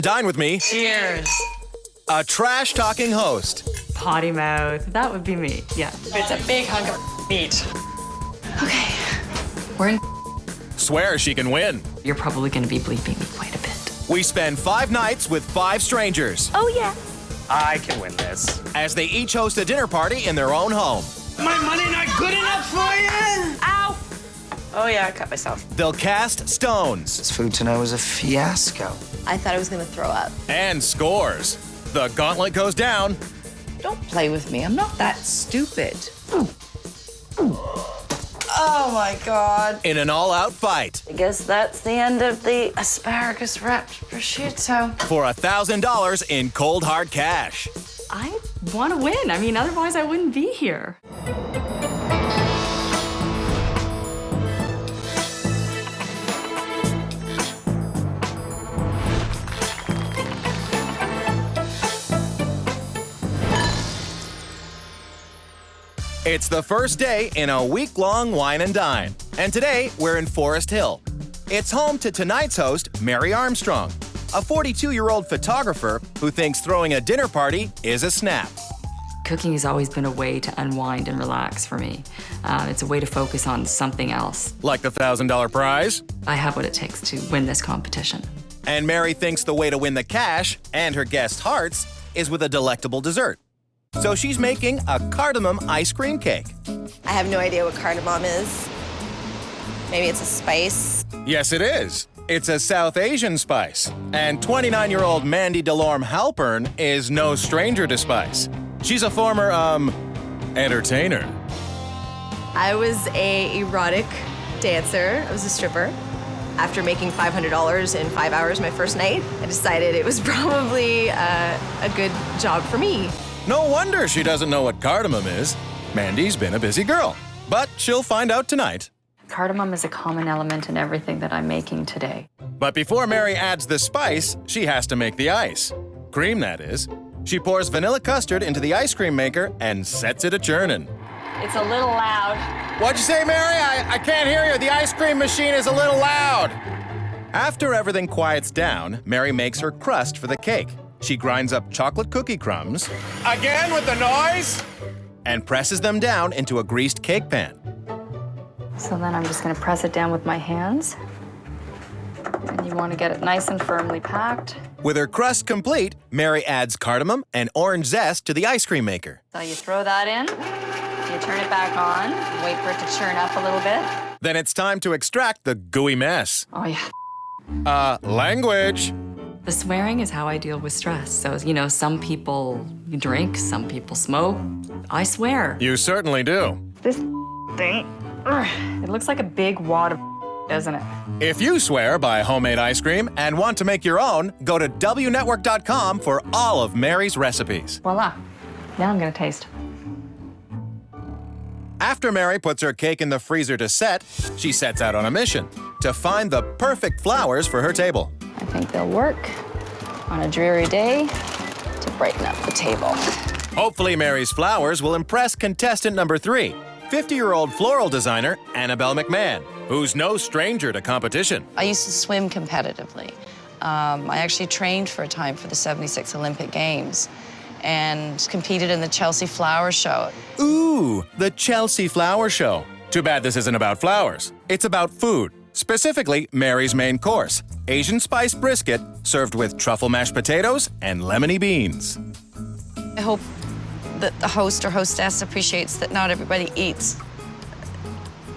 Dine with me. Cheers. A trash-talking host. Potty mouth. That would be me, yeah. It's a big hunk of meat. Okay, we're in. Swears she can win. You're probably going to be bleeping me quite a bit. We spend 5 nights with 5 strangers Oh, yeah. I can win this. as they each host a dinner party in their own home. My money not good enough for you? Ow! Oh yeah, I cut myself. They'll cast stones This food tonight was a fiasco. I thought I was gonna throw up. and scores. The gauntlet goes down. Don't play with me. I'm not that stupid. Oh my god. In an all-out fight I guess that's the end of the asparagus wrapped prosciutto. for $1,000 in cold hard cash. I want to win. I mean, otherwise I wouldn't be here. It's the first day in a week-long wine and dine. And today, we're in Forest Hill. It's home to tonight's host, Mary Armstrong, a 42-year-old photographer who thinks throwing a dinner party is a snap. Cooking has always been a way to unwind and relax for me. It's a way to focus on something else. Like the $1,000 prize. I have what it takes to win this competition. And Mary thinks the way to win the cash and her guests' hearts is with a delectable dessert. So she's making a cardamom ice cream cake. I have no idea what cardamom is. Maybe it's a spice. Yes, it is. It's a South Asian spice. And 29-year-old Mandy Halpern is no stranger to spice. She's a former, entertainer. I was a erotic dancer. I was a stripper. After making $500 in 5 hours my first night, I decided it was probably a good job for me. No wonder she doesn't know what cardamom is. Mandy's been a busy girl. But she'll find out tonight. Cardamom is a common element in everything that I'm making today. But before Mary adds the spice, she has to make the ice. Cream, that is. She pours vanilla custard into the ice cream maker and sets it a-churning. It's a little loud. What'd you say, Mary? I can't hear you. The ice cream machine is a little loud. After everything quiets down, Mary makes her crust for the cake. She grinds up chocolate cookie crumbs. Again with the noise? And presses them down into a greased cake pan. So then I'm just going to press it down with my hands. And you want to get it nice and firmly packed. With her crust complete, Mary adds cardamom and orange zest to the ice cream maker. So you throw that in, you turn it back on, wait for it to churn up a little bit. Then it's time to extract the gooey mess. Oh, yeah. Language. The swearing is how I deal with stress. So, some people drink, some people smoke. I swear. You certainly do. This thing, it looks like a big wad of doesn't it? If you swear by homemade ice cream and want to make your own, go to WNetwork.com for all of Mary's recipes. Voila. Now I'm going to taste. After Mary puts her cake in the freezer to set, she sets out on a mission to find the perfect flowers for her table. I think they'll work on a dreary day to brighten up the table. Hopefully, Mary's flowers will impress contestant number 3, 50-year-old floral designer Annabel McMahon, who's no stranger to competition. I used to swim competitively. I actually trained for a time for the '76 Olympic Games and competed in the Chelsea Flower Show. Ooh, the Chelsea Flower Show. Too bad this isn't about flowers. It's about food. Specifically, Mary's main course, Asian spice brisket served with truffle mashed potatoes and lemony beans. I hope that the host or hostess appreciates that not everybody eats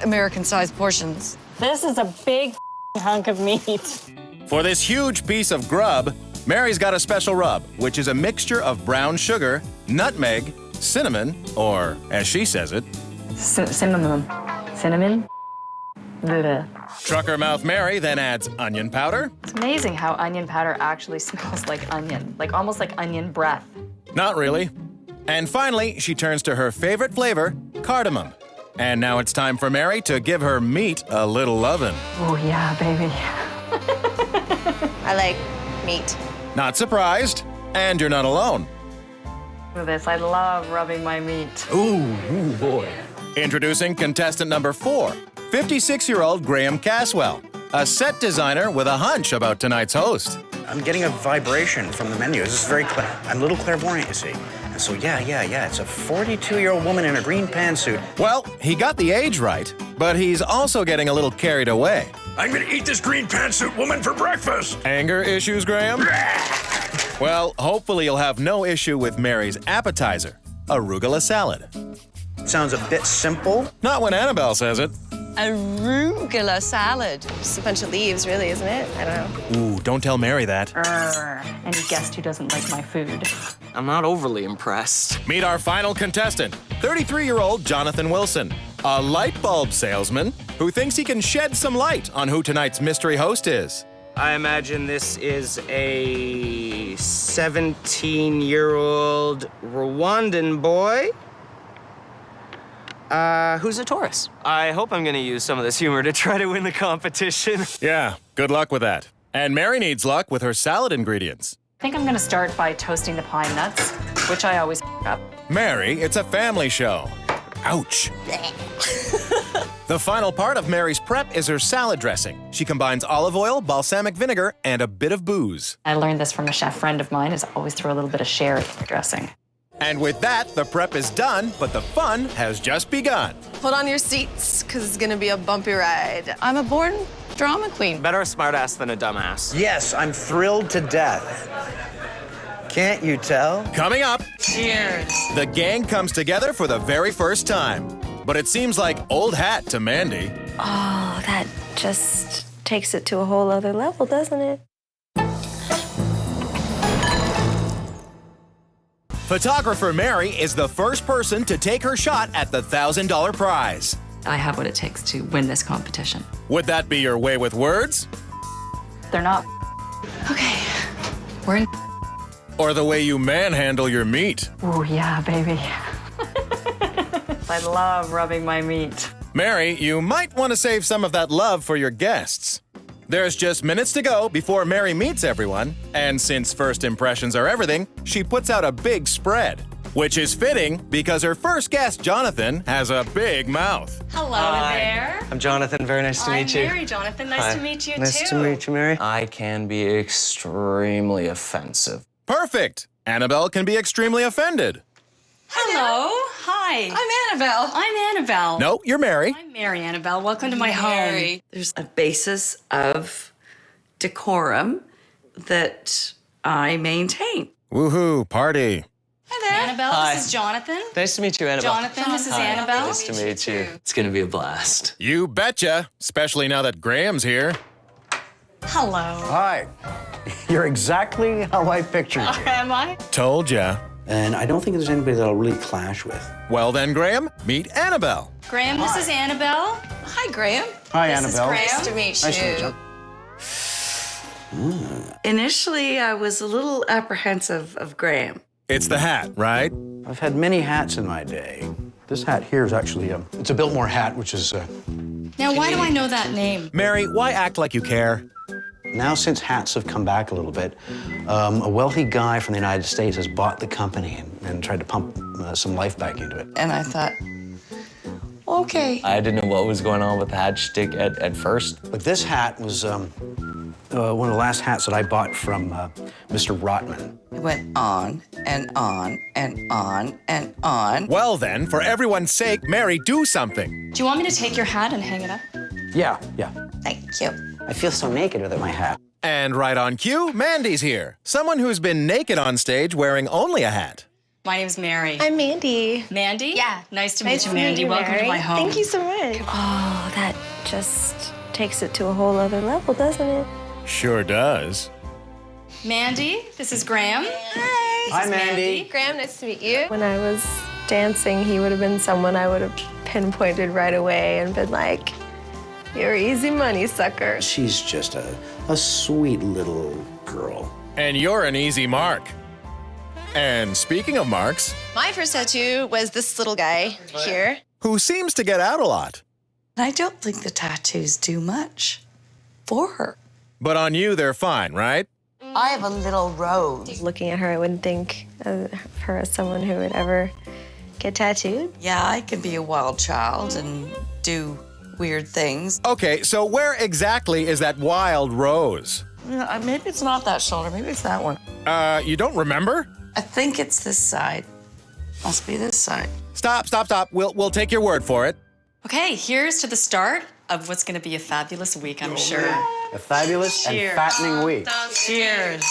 American-sized portions. This is a big hunk of meat. For this huge piece of grub, Mary's got a special rub, which is a mixture of brown sugar, nutmeg, cinnamon, or, as she says it, Cinnamon. Cinnamon? Bleh. Trucker Mouth Mary then adds onion powder. It's amazing how onion powder actually smells like onion, like almost like onion breath. Not really. And finally, she turns to her favorite flavor, cardamom. And now it's time for Mary to give her meat a little lovin'. Oh, yeah, baby. I like meat. Not surprised, and you're not alone. Look at this, I love rubbing my meat. Ooh, boy. Introducing contestant number 4, 56-year-old Graham Caswell, a set designer with a hunch about tonight's host. I'm getting a vibration from the menu. This is very clear. I'm a little clairvoyant, you see. And so, yeah. It's a 42-year-old woman in a green pantsuit. Well, he got the age right, but he's also getting a little carried away. I'm gonna eat this green pantsuit woman for breakfast. Anger issues, Graham? Well, hopefully you'll have no issue with Mary's appetizer, arugula salad. Sounds a bit simple. Not when Annabel says it. Arugula salad. Just a bunch of leaves, really, isn't it? I don't know. Ooh, don't tell Mary that. Any guest who doesn't like my food. I'm not overly impressed. Meet our final contestant, 33-year-old Jonathan Wilson, a light bulb salesman who thinks he can shed some light on who tonight's mystery host is. I imagine this is a 17-year-old Rwandan boy. Who's a Taurus? I hope I'm gonna use some of this humor to try to win the competition. Yeah, good luck with that. And Mary needs luck with her salad ingredients. I think I'm gonna start by toasting the pine nuts, which I always up. Mary, it's a family show. Ouch. The final part of Mary's prep is her salad dressing. She combines olive oil, balsamic vinegar, and a bit of booze. I learned this from a chef friend of mine, is always throw a little bit of sherry in the dressing. And with that, the prep is done, but the fun has just begun. Hold on your seats, because it's going to be a bumpy ride. I'm a born drama queen. Better a smartass than a dumbass. Yes, I'm thrilled to death. Can't you tell? Coming up, Cheers. the gang comes together for the very first time. But it seems like old hat to Mandy. Oh, that just takes it to a whole other level, doesn't it? Photographer Mary is the first person to take her shot at the $1,000 prize. I have what it takes to win this competition. Would that be your way with words? They're not. Okay, we're in. Or the way you manhandle your meat? Oh, yeah, baby. I love rubbing my meat. Mary, you might want to save some of that love for your guests. There's just minutes to go before Mary meets everyone, and since first impressions are everything, she puts out a big spread, which is fitting because her first guest, Jonathan, has a big mouth. Hello there. I'm Jonathan. Very nice to meet you. I'm Mary, Jonathan. Nice to meet you, Nice too. to meet you, Mary. I can be extremely offensive. Perfect. Annabel can be extremely offended. Hello. Hi. I'm Annabel. I'm Annabel. No, you're Mary. I'm Mary Annabel. Welcome to my home. There's a basis of decorum that I maintain. Woohoo, party. Hi there. Annabel, Hi. this is Jonathan. Nice to meet you, Annabel. Jonathan, this is Annabel. Nice to meet you. It's gonna be a blast. You betcha, especially now that Graham's here. Hello. Hi. You're exactly how I pictured you. Am I? Told ya. And I don't think there's anybody that I'll really clash with. Well then, Graham, meet Annabel. Graham, this is Annabel. Hi, Graham. Hi, This is Graham. Nice to meet Nice to meet you. you. Initially, I was a little apprehensive of Graham. It's the hat, right? I've had many hats in my day. This hat here is actually it's a Biltmore hat, which is Now, why do I know that name? Mary, why act like you care? now since hats have come back a little bit, a wealthy guy from the United States has bought the company and tried to pump some life back into it. And I thought, okay. I didn't know what was going on with the hat shtick at first. But this hat was one of the last hats that I bought from Mr. Rotman. It went on and on and on and on. Well then, for everyone's sake, Mary, do something. Do you want me to take your hat and hang it up? Yeah. Thank you. I feel so naked without my hat. And right on cue, Mandy's here. Someone who's been naked on stage wearing only a hat. My name's Mary. I'm Mandy. Mandy? Yeah. Nice to meet you, Mandy. Welcome to my home. Thank you so much. Oh, that just takes it to a whole other level, doesn't it? Sure does. Mandy, this is Graham. Hi. Hi, Mandy. Graham, nice to meet you. When I was dancing, he would have been someone I would have pinpointed right away and been like, you're easy money, sucker. She's just a sweet little girl. And you're an easy mark. And speaking of marks, My first tattoo was this little guy here. who seems to get out a lot. I don't think the tattoos do much for her. But on you, they're fine, right? I have a little rose. Looking at her, I wouldn't think of her as someone who would ever get tattooed. Yeah, I can be a wild child and do weird things. Okay, so where exactly is that wild rose? Maybe it's not that shoulder. Maybe it's that one. You don't remember? I think it's this side. Must be this side. Stop. We'll take your word for it. Okay, here's to the start of what's going to be a fabulous week, I'm sure. A fabulous and Cheers. fattening week. Cheers.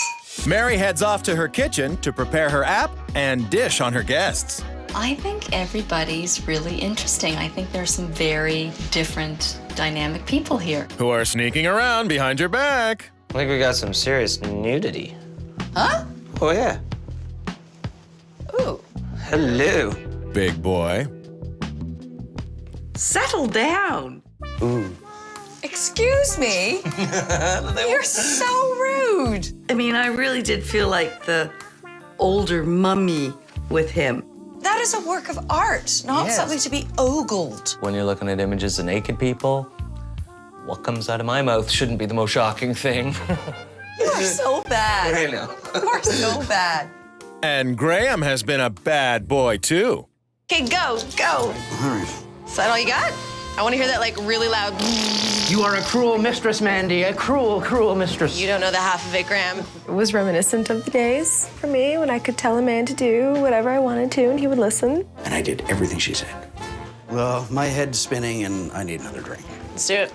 Mary heads off to her kitchen to prepare her app and dish on her guests. I think everybody's really interesting. I think there's some very different, dynamic people here. Who are sneaking around behind your back. I think we got some serious nudity. Huh? Oh, yeah. Ooh. Hello. Big boy. Settle down. Ooh. Excuse me? You're so rude. I mean, I really did feel like the older mummy with him. That is a work of art, not something to be ogled. When you're looking at images of naked people, what comes out of my mouth shouldn't be the most shocking thing. You are so bad. I know. You are so bad. And Graham has been a bad boy, too. Okay, go. All right. Is that all you got? I want to hear that like really loud. You are a cruel mistress, Mandy. A cruel, cruel mistress. You don't know the half of it, Graham. It was reminiscent of the days for me when I could tell a man to do whatever I wanted to and he would listen. And I did everything she said. Well, my head's spinning and I need another drink. Let's do it.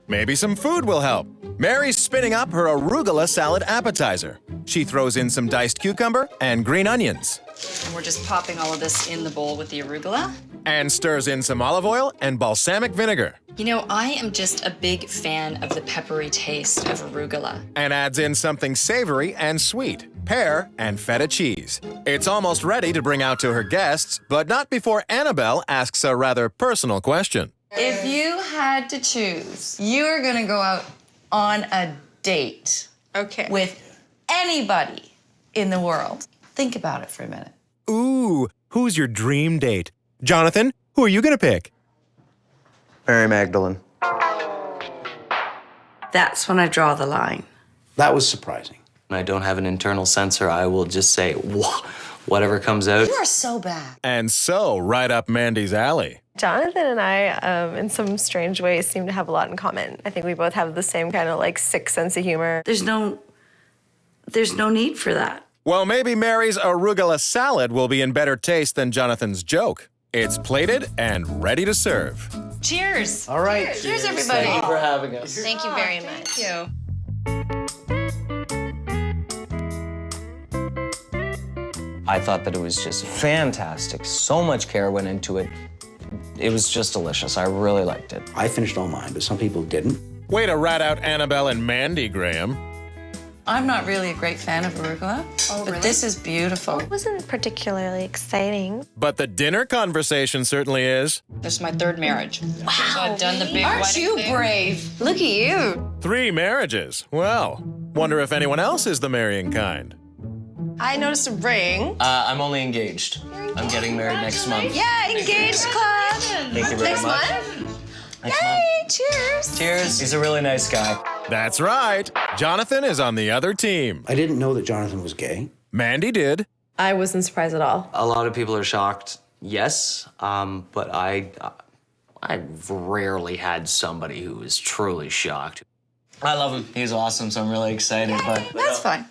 Maybe some food will help. Mary's spinning up her arugula salad appetizer. She throws in some diced cucumber and green onions. And we're just popping all of this in the bowl with the arugula. And stirs in some olive oil and balsamic vinegar. You know, I am just a big fan of the peppery taste of arugula. And adds in something savory and sweet, pear and feta cheese. It's almost ready to bring out to her guests, but not before Annabel asks a rather personal question. If you had to choose, you are going to go out on a date with anybody in the world. Think about it for a minute. Ooh, who's your dream date? Jonathan, who are you gonna pick? Mary Magdalene. That's when I draw the line. That was surprising. When I don't have an internal censor, I will just say whatever comes out. You are so bad. And so, right up Mandy's alley. Jonathan and I, in some strange ways, seem to have a lot in common. I think we both have the same kind of like sick sense of humor. There's no need for that. Well, maybe Mary's arugula salad will be in better taste than Jonathan's joke. It's plated and ready to serve. Cheers. All right. Cheers, everybody. Thank you for having us. Thank you very much. Thank you. I thought that it was just fantastic. So much care went into it. It was just delicious. I really liked it. I finished all mine, but some people didn't. Way to rat out Annabel and Mandy, Graham. I'm not really a great fan of arugula, but this is beautiful. It wasn't particularly exciting. But the dinner conversation certainly is. This is my third marriage. Wow. So I've done the big Aren't wedding you thing. brave? Look at you. 3 marriages. Well, wonder if anyone else is the marrying kind. I noticed a ring. I'm only engaged. I'm getting married next month. Yeah, engaged club. Thank you very Next much. month. Next Yay, month. cheers. Cheers. He's a really nice guy. That's right. Jonathan is on the other team. I didn't know that Jonathan was gay. Mandy did. I wasn't surprised at all. A lot of people are shocked, yes, but I've rarely had somebody who is truly shocked. I love him. He's awesome, so I'm really excited. But That's fine.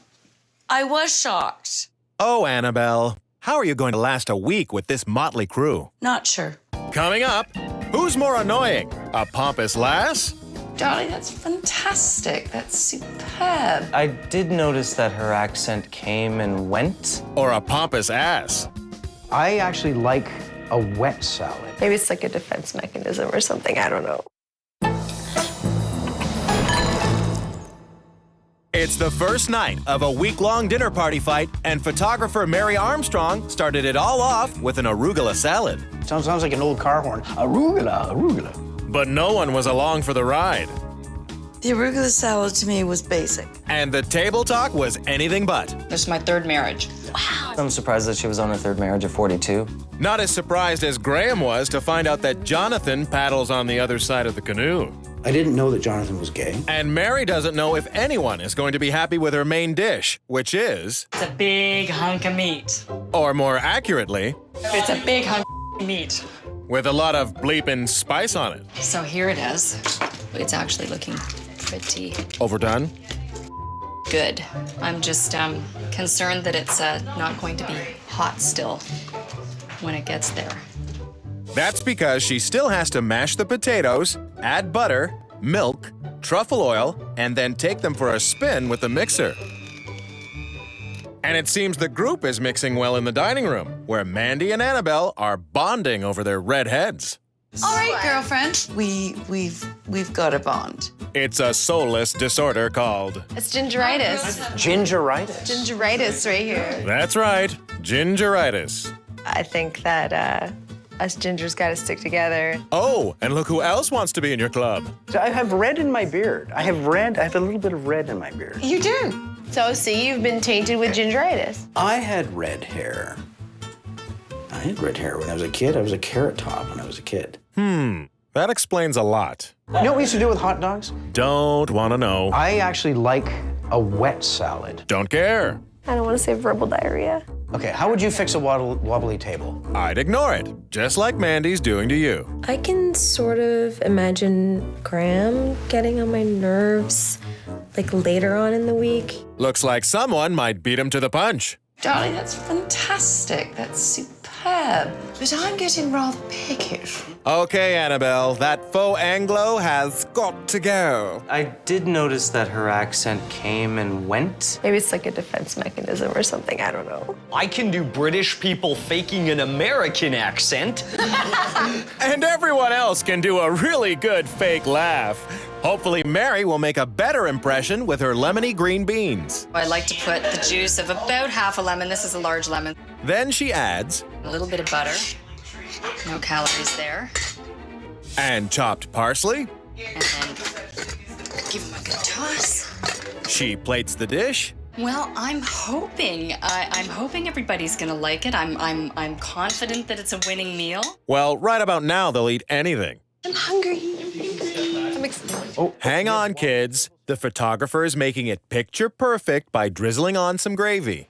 I was shocked. Oh, Annabel, how are you going to last a week with this motley crew? Not sure. Coming up, who's more annoying? A pompous lass? Dolly, that's fantastic. That's superb. I did notice that her accent came and went. Or a pompous ass? I actually like a wet salad. Maybe it's like a defense mechanism or something, I don't know. It's the first night of a week-long dinner party fight, and photographer Mary Armstrong started it all off with an arugula salad. Sounds like an old car horn. Arugula, arugula. But no one was along for the ride. The arugula salad to me was basic. And the table talk was anything but. This is my third marriage. I'm surprised that she was on her third marriage at 42. Not as surprised as Graham was to find out that Jonathan paddles on the other side of the canoe. I didn't know that Jonathan was gay. And Mary doesn't know if anyone is going to be happy with her main dish, which is, It's a big hunk of meat. or more accurately, It's a big hunk of meat. with a lot of bleeping spice on it. So here it is. It's actually looking pretty. Overdone? good. I'm just concerned that it's not going to be hot still when it gets there. That's because she still has to mash the potatoes, add butter, milk, truffle oil, and then take them for a spin with the mixer. And it seems the group is mixing well in the dining room, where Mandy and Annabel are bonding over their red heads. All right, girlfriend. We've got a bond. It's a soulless disorder called... It's gingeritis. Gingeritis. Gingeritis right here. That's right, gingeritis. I think that us gingers got to stick together. Oh, and look who else wants to be in your club. So I have red in my beard. I have a little bit of red in my beard. You do. So, see, you've been tainted with gingeritis. I had red hair. I had red hair when I was a kid. I was a carrot top when I was a kid. That explains a lot. You know what we used to do with hot dogs? Don't want to know. I actually like a wet salad. Don't care. I don't want to say verbal diarrhea. Okay, how would you fix a wobbly table? I'd ignore it, just like Mandy's doing to you. I can sort of imagine Graham getting on my nerves, like later on in the week. Looks like someone might beat him to the punch. Darling, that's fantastic. That's superb. But I'm getting rather peckish. Okay, Annabel, that faux Anglo has got to go. I did notice that her accent came and went. Maybe it's like a defense mechanism or something, I don't know. I can do British people faking an American accent. And everyone else can do a really good fake laugh. Hopefully, Mary will make a better impression with her lemony green beans. I like to put the juice of about half a lemon. This is a large lemon. Then she adds... A little bit of butter. No calories there. And chopped parsley. And then give them a good toss. She plates the dish. Well, I'm hoping everybody's gonna like it. I'm confident that it's a winning meal. Well, right about now, they'll eat anything. I'm hungry. I'm excited. Oh, hang on, kids. The photographer is making it picture perfect by drizzling on some gravy.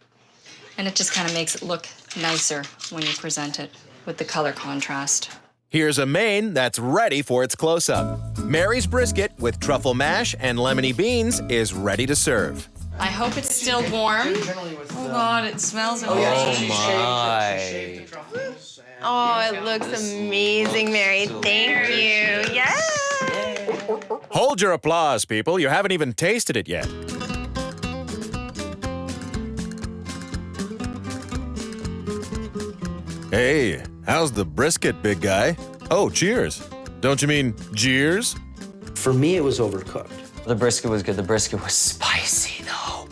And it just kind of makes it look nicer when you present it with the color contrast. Here's a main that's ready for its close-up. Mary's brisket with truffle mash and lemony beans is ready to serve. I hope it's still warm. Oh, God, it smells amazing. My. Oh, it looks amazing, Mary. Thank you. Yes. Hold your applause, people. You haven't even tasted it yet. Hey, how's the brisket, big guy? Oh, cheers. Don't you mean jeers? For me, it was overcooked. The brisket was good. The brisket was spicy, though.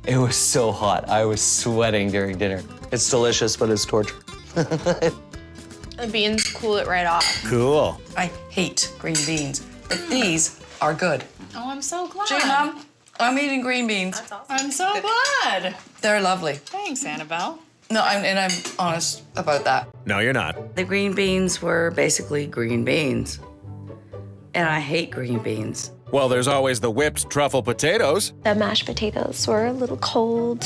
It was so hot. I was sweating during dinner. It's delicious, but it's torture. The beans cool it right off. Cool. I hate green beans, but these are good. Oh, I'm so glad. Gee, Mom, I'm eating green beans. That's awesome. I'm so glad. They're lovely. Thanks, Annabel. No, I'm honest about that. No, you're not. The green beans were basically green beans. And I hate green beans. Well, there's always the whipped truffle potatoes. The mashed potatoes were a little cold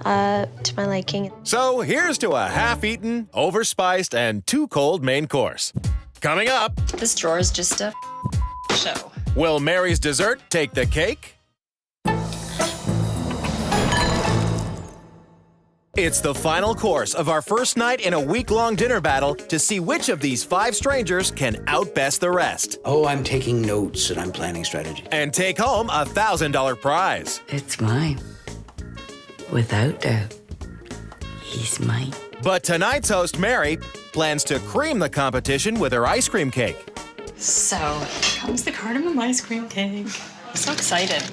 to my liking. So here's to a half-eaten, overspiced, and too cold main course. Coming up, This drawer is just a show. will Mary's dessert take the cake? It's the final course of our first night in a week-long dinner battle to see which of these 5 strangers can outbest the rest. Oh, I'm taking notes and I'm planning strategy. And take home a $1,000 prize. It's mine. Without doubt. He's mine. But tonight's host, Mary, plans to cream the competition with her ice cream cake. So, here comes the cardamom ice cream cake. I'm so excited.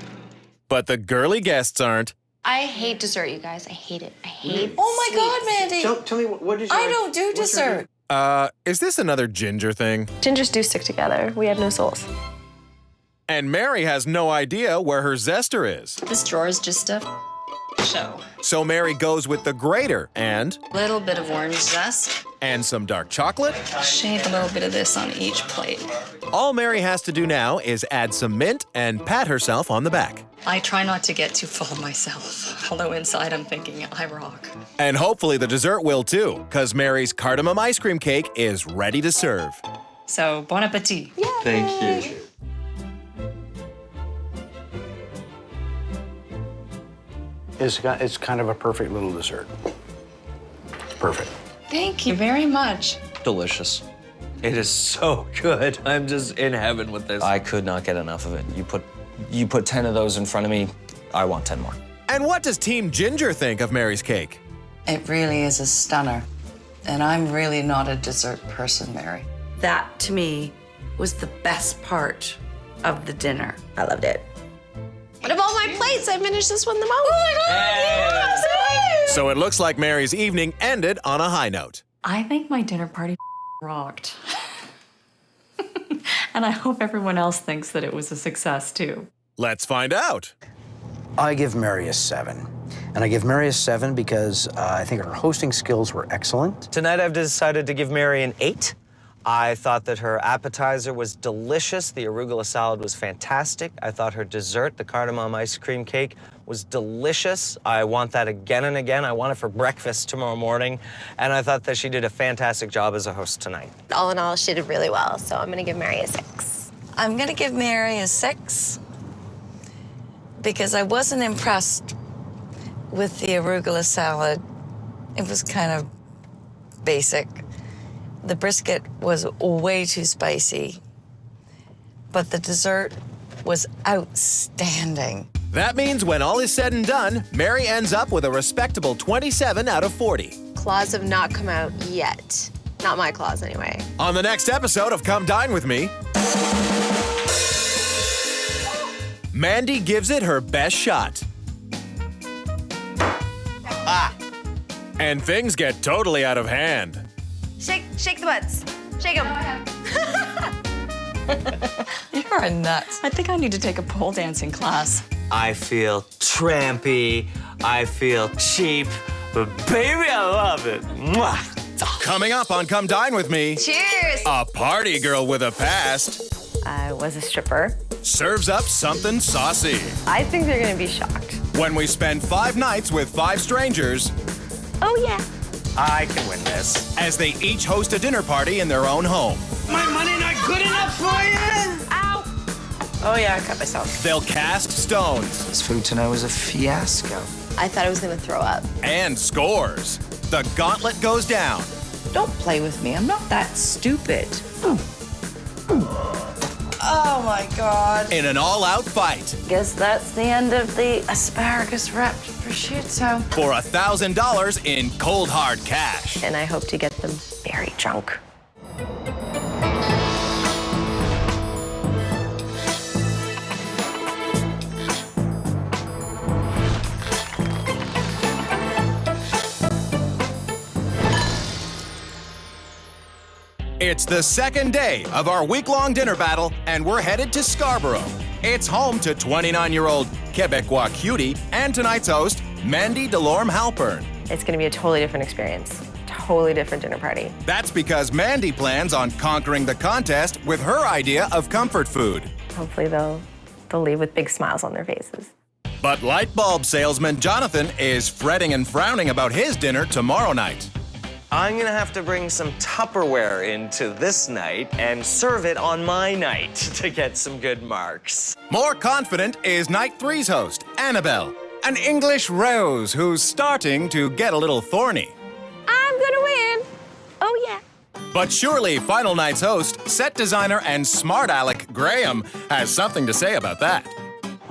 But the girly guests aren't. I hate dessert, you guys. I hate it. I hate Oh, my God, Mandy. Tell me, what is your... I don't do dessert. Is this another ginger thing? Gingers do stick together. We have no souls. And Mary has no idea where her zester is. This drawer is just a show. So Mary goes with the grater and Little bit of orange zest. some dark chocolate. Shave a little bit of this on each plate. All Mary has to do now is add some mint and pat herself on the back. I try not to get too full of myself, although inside I'm thinking I rock. And hopefully the dessert will too, because Mary's cardamom ice cream cake is ready to serve. So, bon appetit. Thank you. It's kind of a perfect little dessert. Perfect. Thank you very much. Delicious. It is so good. I'm just in heaven with this. I could not get enough of it. You put 10 of those in front of me, I want 10 more. And what does Team Ginger think of Mary's cake? It really is a stunner. And I'm really not a dessert person, Mary. That, to me, was the best part of the dinner. I loved it. Out of all my plates, I finished this one the most. Oh my God! Yeah, so it looks like Mary's evening ended on a high note. I think my dinner party rocked. And I hope everyone else thinks that it was a success, too. Let's find out. I give Mary a 7. And I give Mary a 7 because I think her hosting skills were excellent. Tonight I've decided to give Mary an 8. I thought that her appetizer was delicious. The arugula salad was fantastic. I thought her dessert, the cardamom ice cream cake, was delicious. I want that again and again. I want it for breakfast tomorrow morning. And I thought that she did a fantastic job as a host tonight. All in all, she did really well, so I'm gonna give Mary a 6. I'm gonna give Mary a 6 because I wasn't impressed with the arugula salad. It was kind of basic. The brisket was way too spicy, but the dessert was outstanding. That means when all is said and done, Mary ends up with a respectable 27 out of 40. Claws have not come out yet. Not my claws, anyway. On the next episode of Come Dine With Me, Mandy gives it her best shot. And things get totally out of hand. Shake the butts. Shake them. You're a nut. I think I need to take a pole dancing class. I feel trampy, I feel cheap, but baby, I love it. Mwah. Coming up on Come Dine With Me, Cheers. a party girl with a past I was a stripper. serves up something saucy. I think they're gonna be shocked. When we spend 5 nights with 5 strangers Oh yeah. I can win this. as they each host a dinner party in their own home. My money not good enough for you? Ow. Oh yeah, I cut myself. They'll cast stones This food tonight was a fiasco. I thought I was gonna throw up. and scores. The gauntlet goes down. Don't play with me. I'm not that stupid. Oh my God. In an all-out fight Guess that's the end of the asparagus wrapped prosciutto. for $1,000 in cold hard cash. And I hope to get them very drunk. It's the second day of our week-long dinner battle, and we're headed to Scarborough. It's home to 29-year-old Quebecois cutie and tonight's host, Mandy Delorme Halpern. It's gonna be a totally different experience. Totally different dinner party. That's because Mandy plans on conquering the contest with her idea of comfort food. Hopefully they'll leave with big smiles on their faces. But light bulb salesman Jonathan is fretting and frowning about his dinner tomorrow night. I'm gonna have to bring some Tupperware into this night and serve it on my night to get some good marks. More confident is night 3's host, Annabel, an English rose who's starting to get a little thorny. I'm gonna win. Oh yeah. But surely final night's host, set designer, and smart aleck Graham has something to say about that.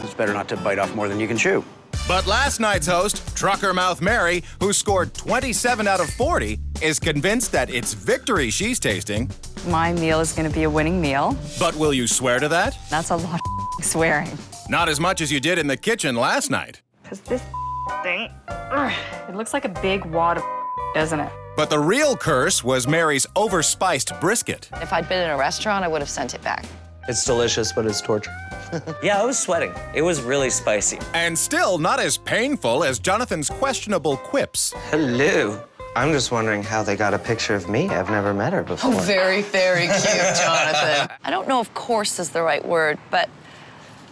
It's better not to bite off more than you can chew. But last night's host, Trucker Mouth Mary, who scored 27 out of 40, is convinced that it's victory she's tasting. My meal is going to be a winning meal. But will you swear to that? That's a lot of swearing. Not as much as you did in the kitchen last night. Because this thing, it looks like a big wad of doesn't it? But the real curse was Mary's overspiced brisket. If I'd been in a restaurant, I would have sent it back. It's delicious, but it's torture. Yeah, I was sweating. It was really spicy. And still not as painful as Jonathan's questionable quips. Hello. I'm just wondering how they got a picture of me. I've never met her before. Oh, very, very cute, Jonathan. I don't know if coarse is the right word, but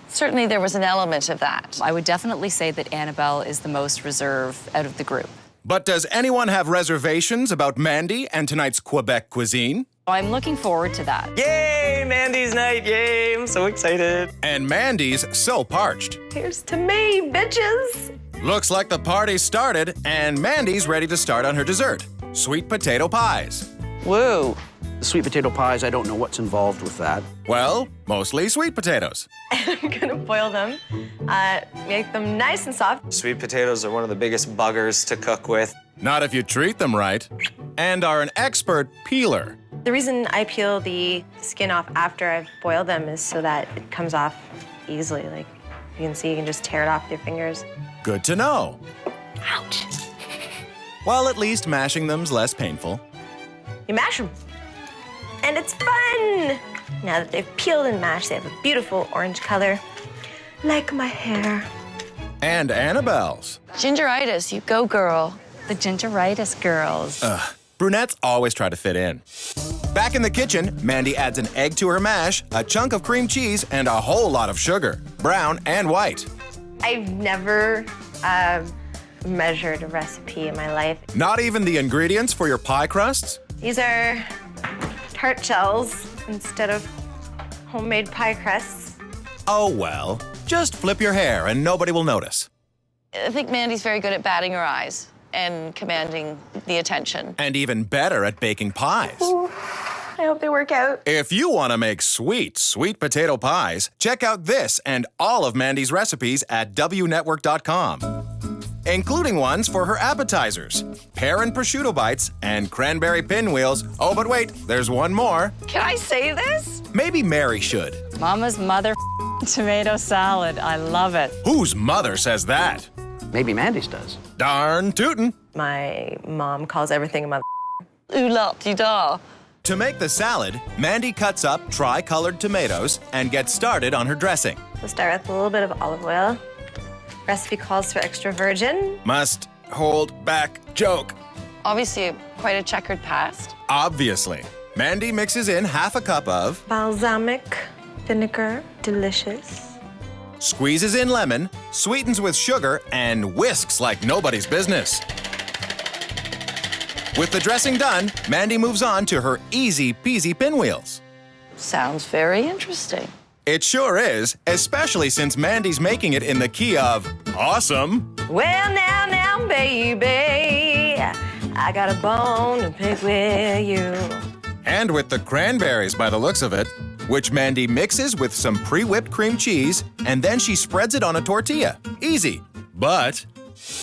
certainly there was an element of that. I would definitely say that Annabel is the most reserved out of the group. But does anyone have reservations about Mandy and tonight's Quebec cuisine? I'm looking forward to that. Yay, Mandy's night, yay, I'm so excited. And Mandy's so parched. Here's to me, bitches. Looks like the party's started, and Mandy's ready to start on her dessert, sweet potato pies. Whoa. Sweet potato pies, I don't know what's involved with that. Well, mostly sweet potatoes. I'm gonna boil them, make them nice and soft. Sweet potatoes are one of the biggest buggers to cook with. Not if you treat them right. And are an expert peeler. The reason I peel the skin off after I've boiled them is so that it comes off easily. Like you can see, you can just tear it off with your fingers. Good to know. Ouch. Well, at least mashing them's less painful. You mash them, and it's fun. Now that they've peeled and mashed, they have a beautiful orange color, like my hair. And Annabel's. Gingeritis, you go, girl. The gingeritis girls. Brunettes always try to fit in. Back in the kitchen, Mandy adds an egg to her mash, a chunk of cream cheese, and a whole lot of sugar, brown and white. I've never measured a recipe in my life. Not even the ingredients for your pie crusts? These are tart shells instead of homemade pie crusts. Oh well, just flip your hair and nobody will notice. I think Mandy's very good at batting her eyes and commanding the attention. And even better at baking pies. Ooh, I hope they work out. If you want to make sweet, sweet potato pies, check out this and all of Mandy's recipes at WNetwork.com. Including ones for her appetizers, pear and prosciutto bites, and cranberry pinwheels. Oh, but wait, there's one more. Can I say this? Maybe Mary should. Mama's mother tomato salad. I love it. Whose mother says that? Maybe Mandy's does. Darn tootin'. My mom calls everything a mother. Ooh-la-dee-da. To make the salad, Mandy cuts up tri-colored tomatoes and gets started on her dressing. We'll start with a little bit of olive oil. Recipe calls for extra virgin. Must hold back joke. Obviously, quite a checkered past. Obviously. Mandy mixes in half a cup of Balsamic vinegar, delicious. squeezes in lemon, sweetens with sugar, and whisks like nobody's business. With the dressing done, Mandy moves on to her easy-peasy pinwheels. Sounds very interesting. It sure is, especially since Mandy's making it in the key of awesome. Well, now, baby, I got a bone to pick with you. And with the cranberries by the looks of it, which Mandy mixes with some pre-whipped cream cheese, and then she spreads it on a tortilla. Easy, but...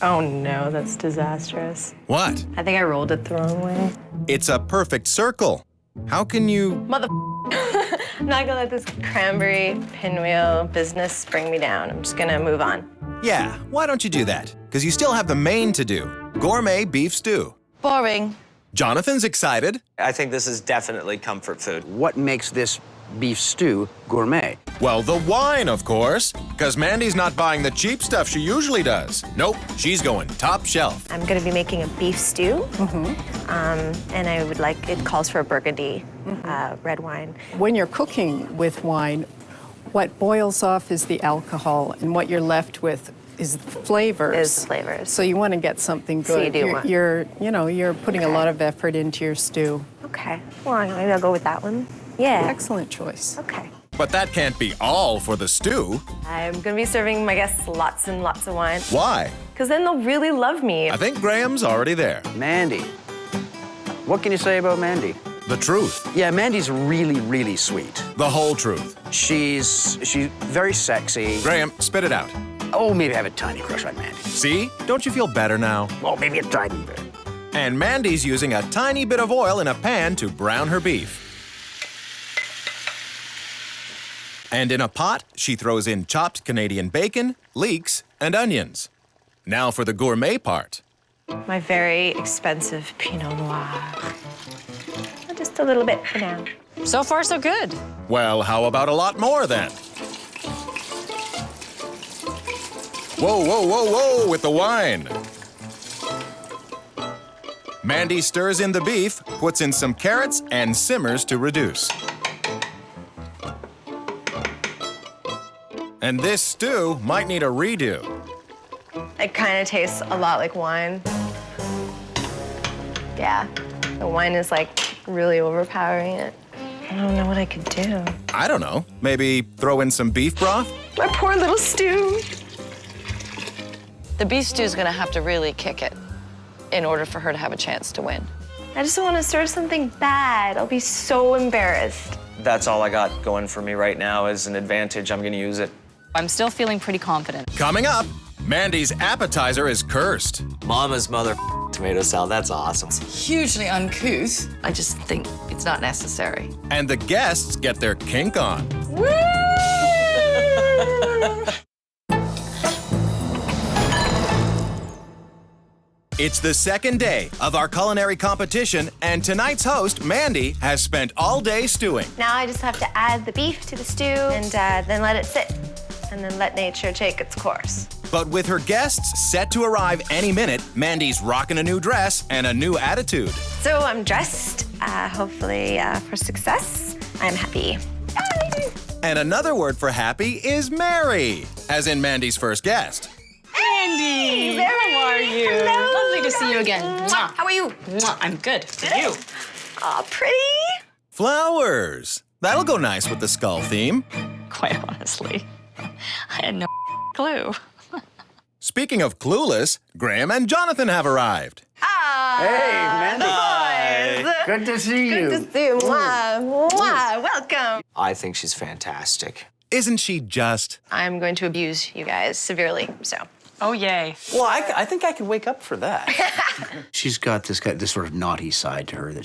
Oh no, that's disastrous. What? I think I rolled it the wrong way. It's a perfect circle. How can you... Mother... I'm not gonna let this cranberry pinwheel business bring me down. I'm just gonna move on. Yeah, why don't you do that? Because you still have the main to do. Gourmet beef stew. Boring. Jonathan's excited. I think this is definitely comfort food. What makes this beef stew gourmet? Well, the wine, of course. Because Mandy's not buying the cheap stuff she usually does. Nope, she's going top shelf. I'm gonna be making a beef stew. And I would like, it calls for a Burgundy red wine. When you're cooking with wine, what boils off is the alcohol, and what you're left with is flavors. So you want to get something good. So you do want- you're putting a lot of effort into your stew. Okay, well, maybe I'll go with that one. Yeah. Excellent choice. Okay. But that can't be all for the stew. I'm gonna be serving my guests lots and lots of wine. Why? Because then they'll really love me. I think Graham's already there. Mandy. What can you say about Mandy? The truth. Yeah, Mandy's really, really sweet. The whole truth. She's very sexy. Graham, spit it out. Oh, maybe I have a tiny crush on Mandy. See? Don't you feel better now? Oh, maybe a tiny bit. And Mandy's using a tiny bit of oil in a pan to brown her beef. And in a pot, she throws in chopped Canadian bacon, leeks, and onions. Now for the gourmet part. My very expensive Pinot Noir. Just a little bit for now. So far, so good. Well, how about a lot more then? Whoa, whoa, whoa, whoa, with the wine. Mandy stirs in the beef, puts in some carrots, and simmers to reduce. And this stew might need a redo. It kind of tastes a lot like wine. Yeah, the wine is like really overpowering it. I don't know what I could do. I don't know. Maybe throw in some beef broth? My poor little stew. The beef stew's gonna have to really kick it in order for her to have a chance to win. I just don't want to serve something bad. I'll be so embarrassed. That's all I got going for me right now is an advantage. I'm gonna use it. I'm still feeling pretty confident. Coming up, Mandy's appetizer is cursed. Mama's mother tomato salad, that's awesome. Hugely uncouth. I just think it's not necessary. And the guests get their kink on. It's the second day of our culinary competition, and tonight's host, Mandy, has spent all day stewing. Now I just have to add the beef to the stew and then let it sit. And then let nature take its course. But with her guests set to arrive any minute, Mandy's rocking a new dress and a new attitude. So I'm dressed, hopefully for success. I'm happy. And another word for happy is merry, as in Mandy's first guest. Mandy! Mary! How are you? Hello, Lovely to see you again. Mwah. How are you? Mwah. I'm good. And you? Aw, pretty. Flowers. That'll go nice with the skull theme. Quite honestly, I had no clue. Speaking of clueless, Graham and Jonathan have arrived. Hey, Mandy. Boys. Good to see you. Good to see you. Mwah, mwah. Welcome. I think she's fantastic. Isn't she just? I'm going to abuse you guys severely, so. Oh, yay. Well, I think I can wake up for that. She's got this sort of naughty side to her that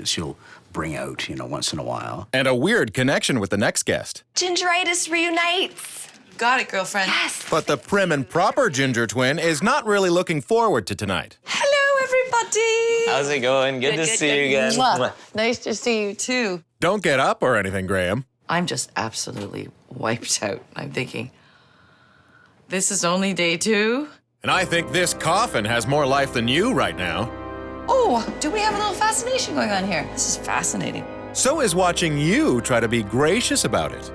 she'll bring out, once in a while. And a weird connection with the next guest. Gingeritis reunites. Got it, girlfriend. Yes. But the prim and proper ginger twin is not really looking forward to tonight. Hello, everybody. How's it going? Good to see you again. Mwah. Nice to see you, too. Don't get up or anything, Graham. I'm just absolutely wiped out. I'm thinking, this is only day 2? And I think this coffin has more life than you right now. Oh, do we have a little fascination going on here? This is fascinating. So is watching you try to be gracious about it.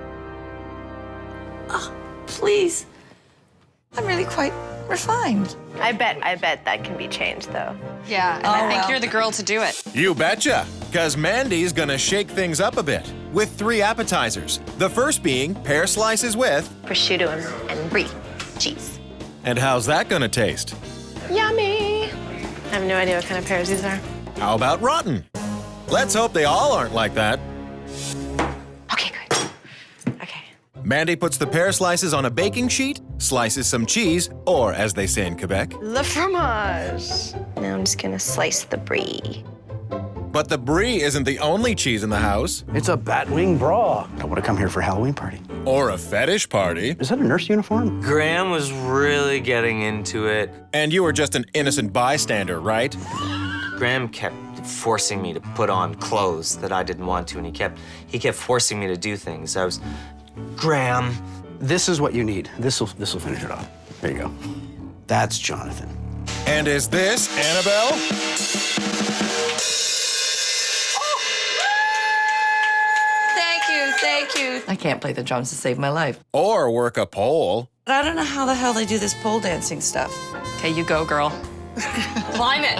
Oh, please. I'm really quite refined. I bet that can be changed, though. Yeah, and I think you're the girl to do it. You betcha, because Mandy's gonna shake things up a bit with 3 appetizers. The first being pear slices with Prosciutto and brie cheese. And how's that gonna taste? Yummy. I have no idea what kind of pears these are. How about rotten? Let's hope they all aren't like that. Okay, good. Okay. Mandy puts the pear slices on a baking sheet, slices some cheese, or as they say in Quebec, Le fromage. Now I'm just gonna slice the brie. but the brie isn't the only cheese in the house. It's a batwing bra. I want to come here for a Halloween party. Or a fetish party. Is that a nurse uniform? Graham was really getting into it. And you were just an innocent bystander, right? Graham kept forcing me to put on clothes that I didn't want to, and he kept forcing me to do things. Graham. This is what you need. This'll finish it off. There you go. That's Jonathan. And is this Annabel? Thank you. I can't play the drums to save my life. Or work a pole. But I don't know how the hell they do this pole dancing stuff. Okay, you go, girl. Climb it.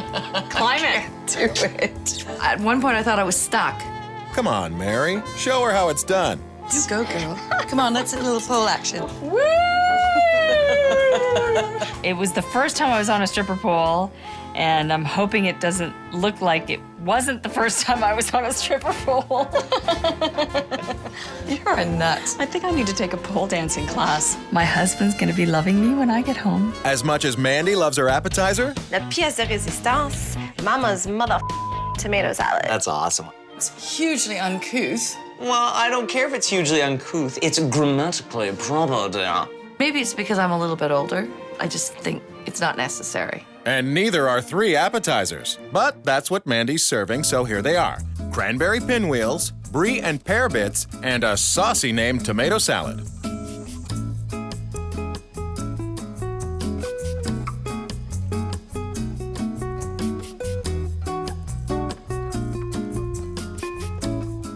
Climb it. Do it. At one point, I thought I was stuck. Come on, Mary. Show her how it's done. You go, girl. Come on, let's do a little pole action. It was the first time I was on a stripper pole, and I'm hoping it doesn't look like it wasn't the first time I was on a stripper pole. You're a nut. I think I need to take a pole dancing class. My husband's gonna be loving me when I get home. As much as Mandy loves her appetizer, La pièce de résistance, Mama's mother tomato salad. That's awesome. It's hugely uncouth. Well, I don't care if it's hugely uncouth. It's grammatically proper, dear. Maybe it's because I'm a little bit older. I just think it's not necessary. and neither are 3 appetizers. But that's what Mandy's serving, so here they are. Cranberry pinwheels, brie and pear bits, and a saucy named tomato salad.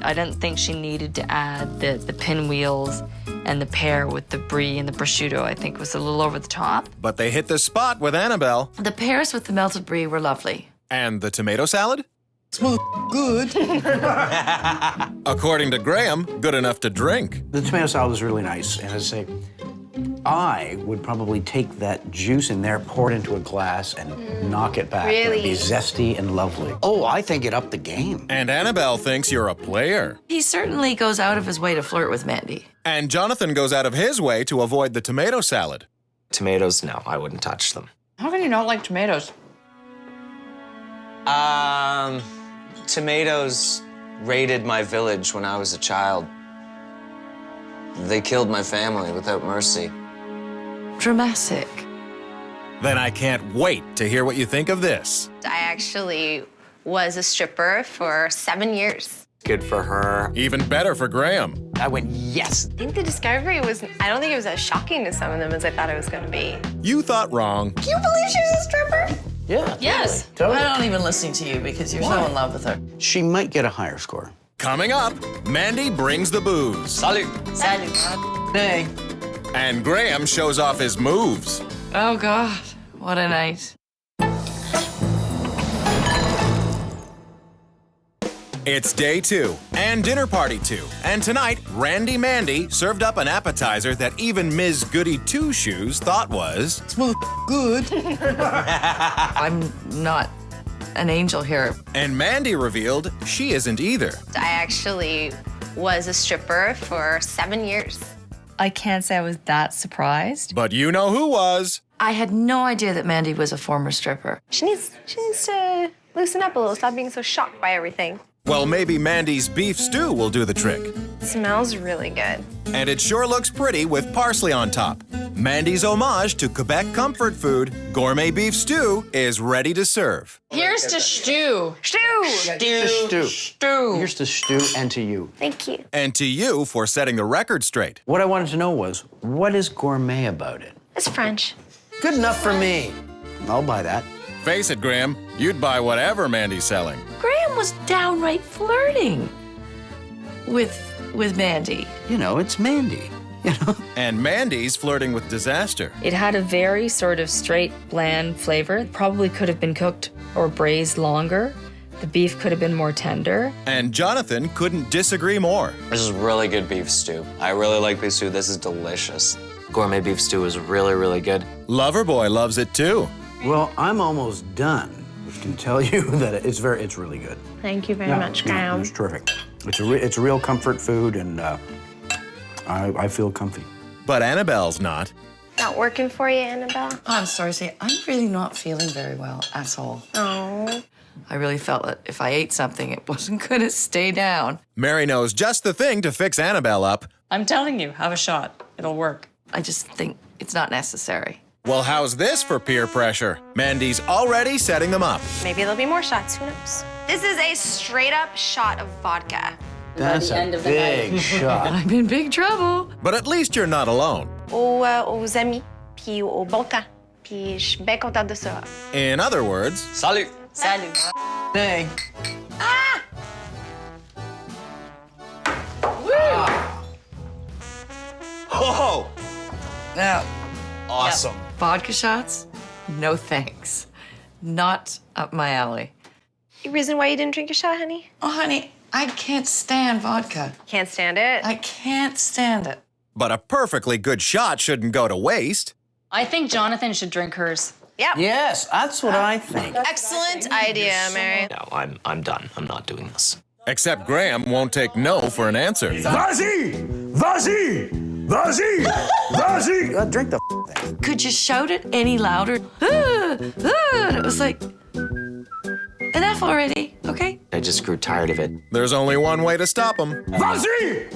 I didn't think she needed to add the pinwheels and the pear with the brie and the prosciutto. I think was a little over the top. But they hit the spot with Annabel. The pears with the melted brie were lovely. And the tomato salad? Smooth, good. According to Graham, good enough to drink. The tomato salad was really nice, and as I say, I would probably take that juice in there, pour it into a glass, and knock it back. Really? It'd be zesty and lovely. Oh, I think it upped the game. And Annabel thinks you're a player. He certainly goes out of his way to flirt with Mandy. And Jonathan goes out of his way to avoid the tomato salad. Tomatoes, no, I wouldn't touch them. How can you not like tomatoes? Tomatoes raided my village when I was a child. They killed my family without mercy. Dramatic. Then I can't wait to hear what you think of this. I actually was a stripper for 7 years. Good for her. Even better for Graham. I went, yes. I think the discovery I don't think it was as shocking to some of them as I thought it was going to be. You thought wrong. Can you believe she was a stripper? Yeah. Yes. Totally. I'm not even listening to you because you're so in love with her. She might get a higher score. Coming up, Mandy brings the booze. Salut. Salut. Hey. And Graham shows off his moves. Oh, God. What a night. It's day 2 and dinner party 2. And tonight, Randy Mandy served up an appetizer that even Ms. Goody Two-Shoes thought was... Good. I'm not an angel here. And Mandy revealed she isn't either. I actually was a stripper for 7 years. I can't say I was that surprised. But you know who was. I had no idea that Mandy was a former stripper. She needs to loosen up a little, stop being so shocked by everything. Well, maybe Mandy's beef stew will do the trick. It smells really good. And it sure looks pretty with parsley on top. Mandy's homage to Quebec comfort food, gourmet beef stew, is ready to serve. Here's to stew. Stew. Here's to stew and to you. Thank you. And to you for setting the record straight. What I wanted to know was, what is gourmet about it? It's French. Good enough for me. I'll buy that. Face it, Graham, you'd buy whatever Mandy's selling. Graham was downright flirting with Mandy. You know, it's Mandy. And Mandy's flirting with disaster. It had a very sort of straight, bland flavor. It probably could have been cooked or braised longer. The beef could have been more tender. And Jonathan couldn't disagree more. This is really good beef stew. I really like beef stew. This is delicious. Gourmet beef stew is really, really good. Loverboy loves it too. Well, I'm almost done, which can tell you that it's really good. Thank you very much, Graham. It's terrific. It's a real comfort food, and I feel comfy. But Annabelle's not. Not working for you, Annabelle? Oh, I'm sorry, I'm really not feeling very well at all. Oh. I really felt that if I ate something, it wasn't going to stay down. Mary knows just the thing to fix Annabelle up. I'm telling you, have a shot. It'll work. I just think it's not necessary. Well, how's this for peer pressure? Mandy's already setting them up. Maybe there'll be more shots, who knows? This is a straight up shot of vodka. That's a big shot. I'm in big trouble. But at least you're not alone. Aux amis, puis au bon temps. Puis je suis bien contente de ça. In other words, Salut. Salut. Hey. Ah! Oh! Now, Awesome. vodka shots? No thanks. Not up my alley. Any reason why you didn't drink a shot, honey? Oh, honey, I can't stand vodka. Can't stand it? I can't stand it. but a perfectly good shot shouldn't go to waste. I think Jonathan should drink hers. Yep. Yes, that's what I think. Excellent idea, Mary. No, I'm done. I'm not doing this. Except Graham won't take no for an answer. Vas-y! Vas-y! Vas-y! Vas-y! Drink the thing. Could you shout it any louder? And it was like, enough already, okay? I just grew tired of it. There's only one way to stop him. Vas-y!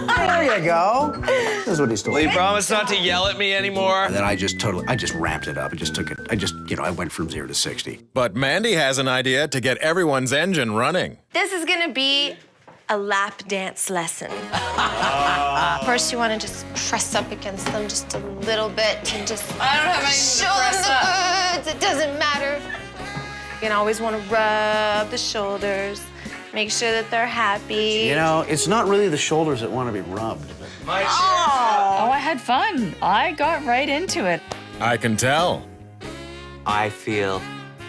There you go. This is what he's doing. Will you promise not to yell at me anymore? And then I just ramped it up. I went from 0 to 60. But Mandy has an idea to get everyone's engine running. This is gonna be a lap dance lesson. First, you wanna just press up against them just a little bit and just I don't have any show them the goods. It doesn't matter. You can always wanna rub the shoulders, make sure that they're happy. You know, it's not really the shoulders that want to be rubbed. Oh, I had fun. I got right into it. I can tell. I feel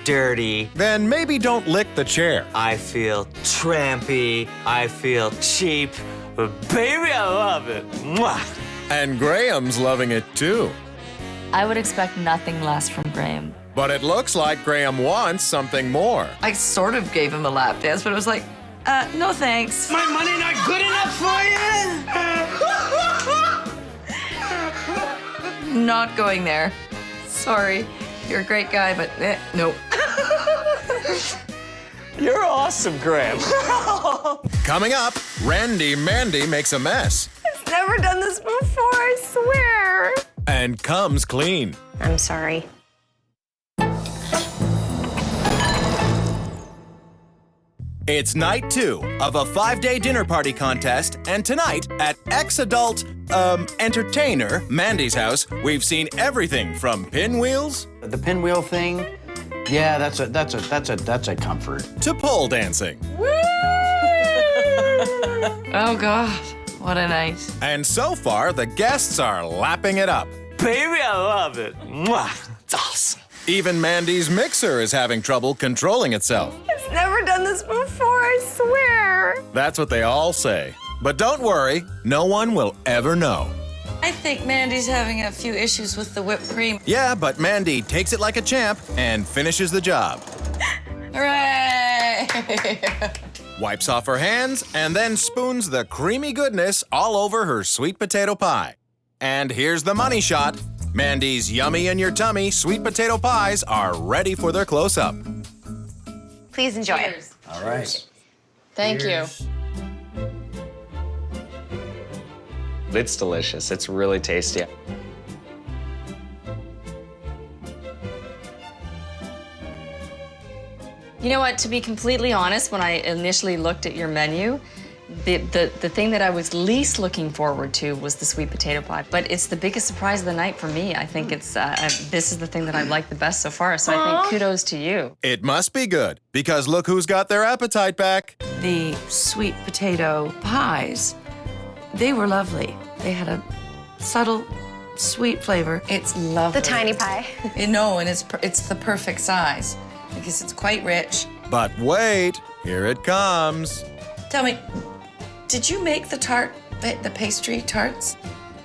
dirty. Then maybe don't lick the chair. I feel trampy. I feel cheap. But baby, I love it. Mwah. And Graham's loving it too. I would expect nothing less from Graham. But it looks like Graham wants something more. I sort of gave him a lap dance, but it was like, no thanks. My money not good enough for you? Not going there. Sorry. You're a great guy, but nope. You're awesome, Graham. Coming up, Mandy makes a mess I've never done this before, I swear. and comes clean. I'm sorry. It's night 2 of a 5-day dinner party contest, and tonight at ex-adult, entertainer Mandy's house, we've seen everything from pinwheels The pinwheel thing, yeah, that's a comfort. to pole dancing. Oh, God. What a night. And so far, the guests are lapping it up. Baby, I love it. Mwah. It's awesome. Even Mandy's mixer is having trouble controlling itself. I've never done this before, I swear. That's what they all say. But don't worry, no one will ever know. I think Mandy's having a few issues with the whipped cream. Yeah, but Mandy takes it like a champ and finishes the job. Hooray! Wipes off her hands and then spoons the creamy goodness all over her sweet potato pie. And here's the money shot. Mandy's yummy in your tummy sweet potato pies are ready for their close-up. Please enjoy. Cheers. All right. Thank you. It's delicious. It's really tasty. You know what, to be completely honest, when I initially looked at your menu, the thing that I was least looking forward to was the sweet potato pie. But it's the biggest surprise of the night for me. I think it's this is the thing that I like the best so far, so I think kudos to you. It must be good, because look who's got their appetite back. The sweet potato pies, they were lovely. They had a subtle, sweet flavor. It's lovely. The tiny pie. No, and it's the perfect size because it's quite rich. But wait, here it comes. Tell me, did you make the tart, the pastry tarts?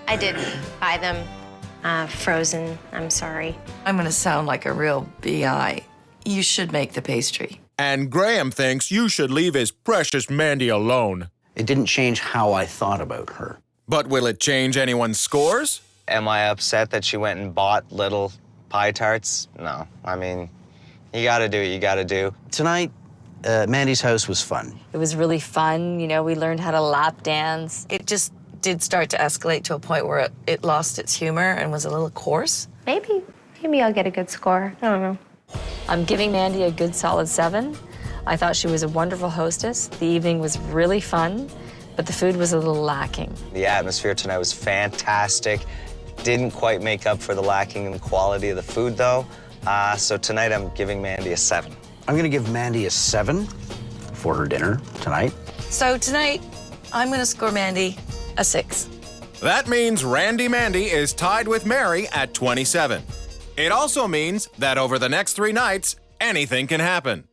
I didn't buy them frozen. I'm sorry. I'm gonna sound like a real BI. You should make the pastry. And Graham thinks you should leave his precious Mandy alone. It didn't change how I thought about her. But will it change anyone's scores? Am I upset that she went and bought little pie tarts? No. I mean, you gotta do what you gotta do. Tonight, Mandy's house was fun. It was really fun. You know, we learned how to lap dance. It just did start to escalate to a point where it lost its humor and was a little coarse. Maybe I'll get a good score. I don't know. I'm giving Mandy a good solid 7. I thought she was a wonderful hostess. The evening was really fun, but the food was a little lacking. The atmosphere tonight was fantastic. Didn't quite make up for the lacking in the quality of the food, though. So tonight I'm giving Mandy a 7. I'm gonna give Mandy a 7 for her dinner tonight. So tonight, I'm gonna score Mandy a 6. That means Mandy is tied with Mary at 27. It also means that over the next 3 nights, anything can happen.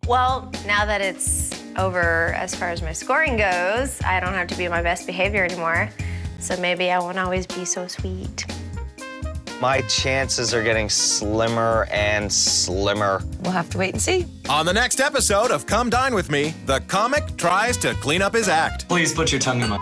Well, now that it's over as far as my scoring goes, I don't have to be my best behavior anymore. So maybe I won't always be so sweet. My chances are getting slimmer and slimmer. We'll have to wait and see. On the next episode of Come Dine With Me, the comic tries to clean up his act. Please put your tongue in my...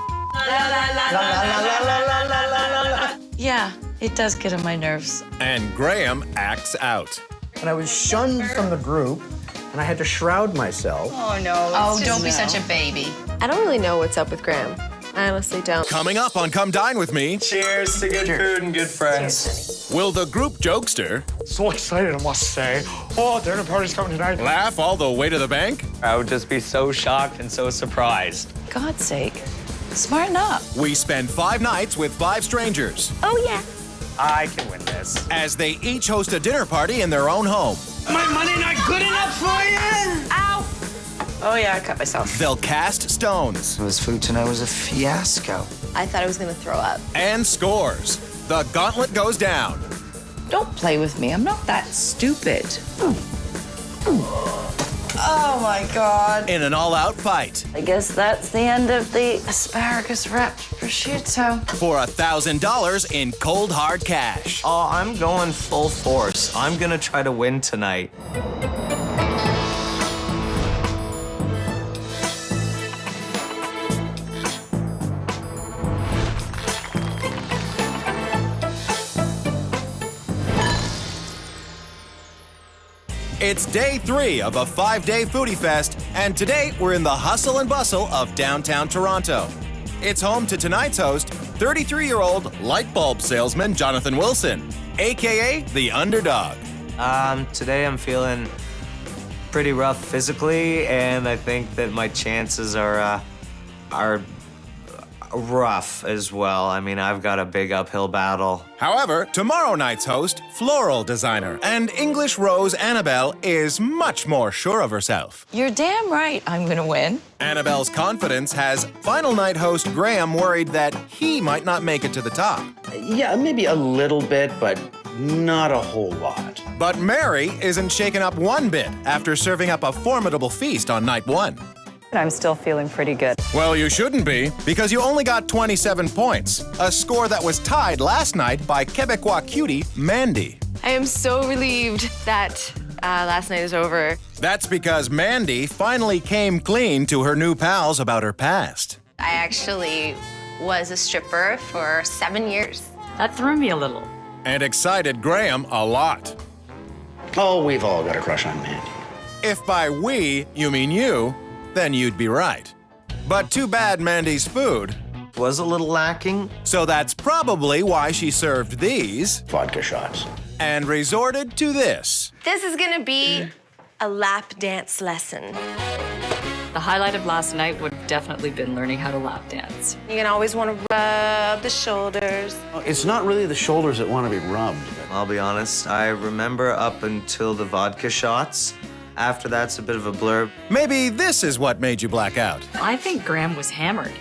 Yeah, it does get on my nerves. And Graham acts out. And I was shunned from the group, and I had to shroud myself. Oh, no. Oh, don't be such a baby. I don't really know what's up with Graham. I honestly don't. Coming up on Come Dine With Me, Cheers to good food and good friends. will the group jokester So excited, I must say. Oh, dinner party's coming tonight. laugh all the way to the bank? I would just be so shocked and so surprised. God's sake, smarten up. We spend 5 nights with 5 strangers Oh, yeah. I can win this. as they each host a dinner party in their own home. My money not good enough for you? Ow! Oh, yeah, I cut myself. They'll cast stones This food tonight was a fiasco. I thought I was gonna throw up. and scores. The gauntlet goes down. Don't play with me. I'm not that stupid. Oh, my God. In an all-out fight. I guess that's the end of the asparagus wrapped prosciutto. for $1,000 in cold hard cash. Oh, I'm going full force. I'm gonna try to win tonight. It's day 3 of a 5-day foodie fest, and today we're in the hustle and bustle of downtown Toronto. It's home to tonight's host, 33-year-old light bulb salesman Jonathan Wilson, aka the Underdog. Today I'm feeling pretty rough physically, and I think that my chances are rough as well. I mean, I've got a big uphill battle. However, tomorrow night's host, floral designer and English rose Annabel, is much more sure of herself. You're damn right I'm gonna win. Annabel's confidence has final night host Graham worried that he might not make it to the top. Yeah, maybe a little bit, but not a whole lot. But Mary isn't shaken up one bit after serving up a formidable feast on night 1. I'm still feeling pretty good. Well, you shouldn't be, because you only got 27 points, a score that was tied last night by Quebecois cutie Mandy. I am so relieved that last night is over. That's because Mandy finally came clean to her new pals about her past. I actually was a stripper for 7 years. That threw me a little. And excited Graham a lot. Oh, we've all got a crush on Mandy. If by we you mean you, then you'd be right. But too bad Mandy's food was a little lacking. So that's probably why she served these vodka shots and resorted to this. This is gonna be a lap dance lesson. The highlight of last night would have definitely been learning how to lap dance. You're gonna always wanna rub the shoulders. It's not really the shoulders that want to be rubbed. I'll be honest, I remember up until the vodka shots. After that's a bit of a blur. Maybe this is what made you black out. I think Graham was hammered.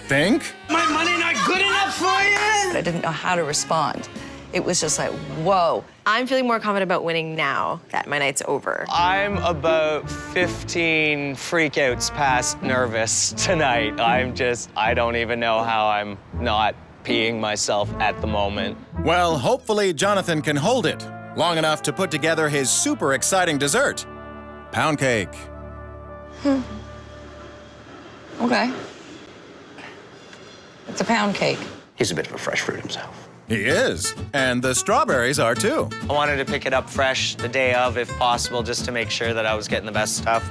Think? My money not good enough for you? I didn't know how to respond. It was just like, whoa. I'm feeling more confident about winning now that my night's over. I'm about 15 freakouts past nervous tonight. I don't even know how I'm not peeing myself at the moment. Well, hopefully Jonathan can hold it long enough to put together his super exciting dessert. Pound cake. Okay. It's a pound cake. He's a bit of a fresh fruit himself. He is. And the strawberries are too. I wanted to pick it up fresh the day of, if possible, just to make sure that I was getting the best stuff.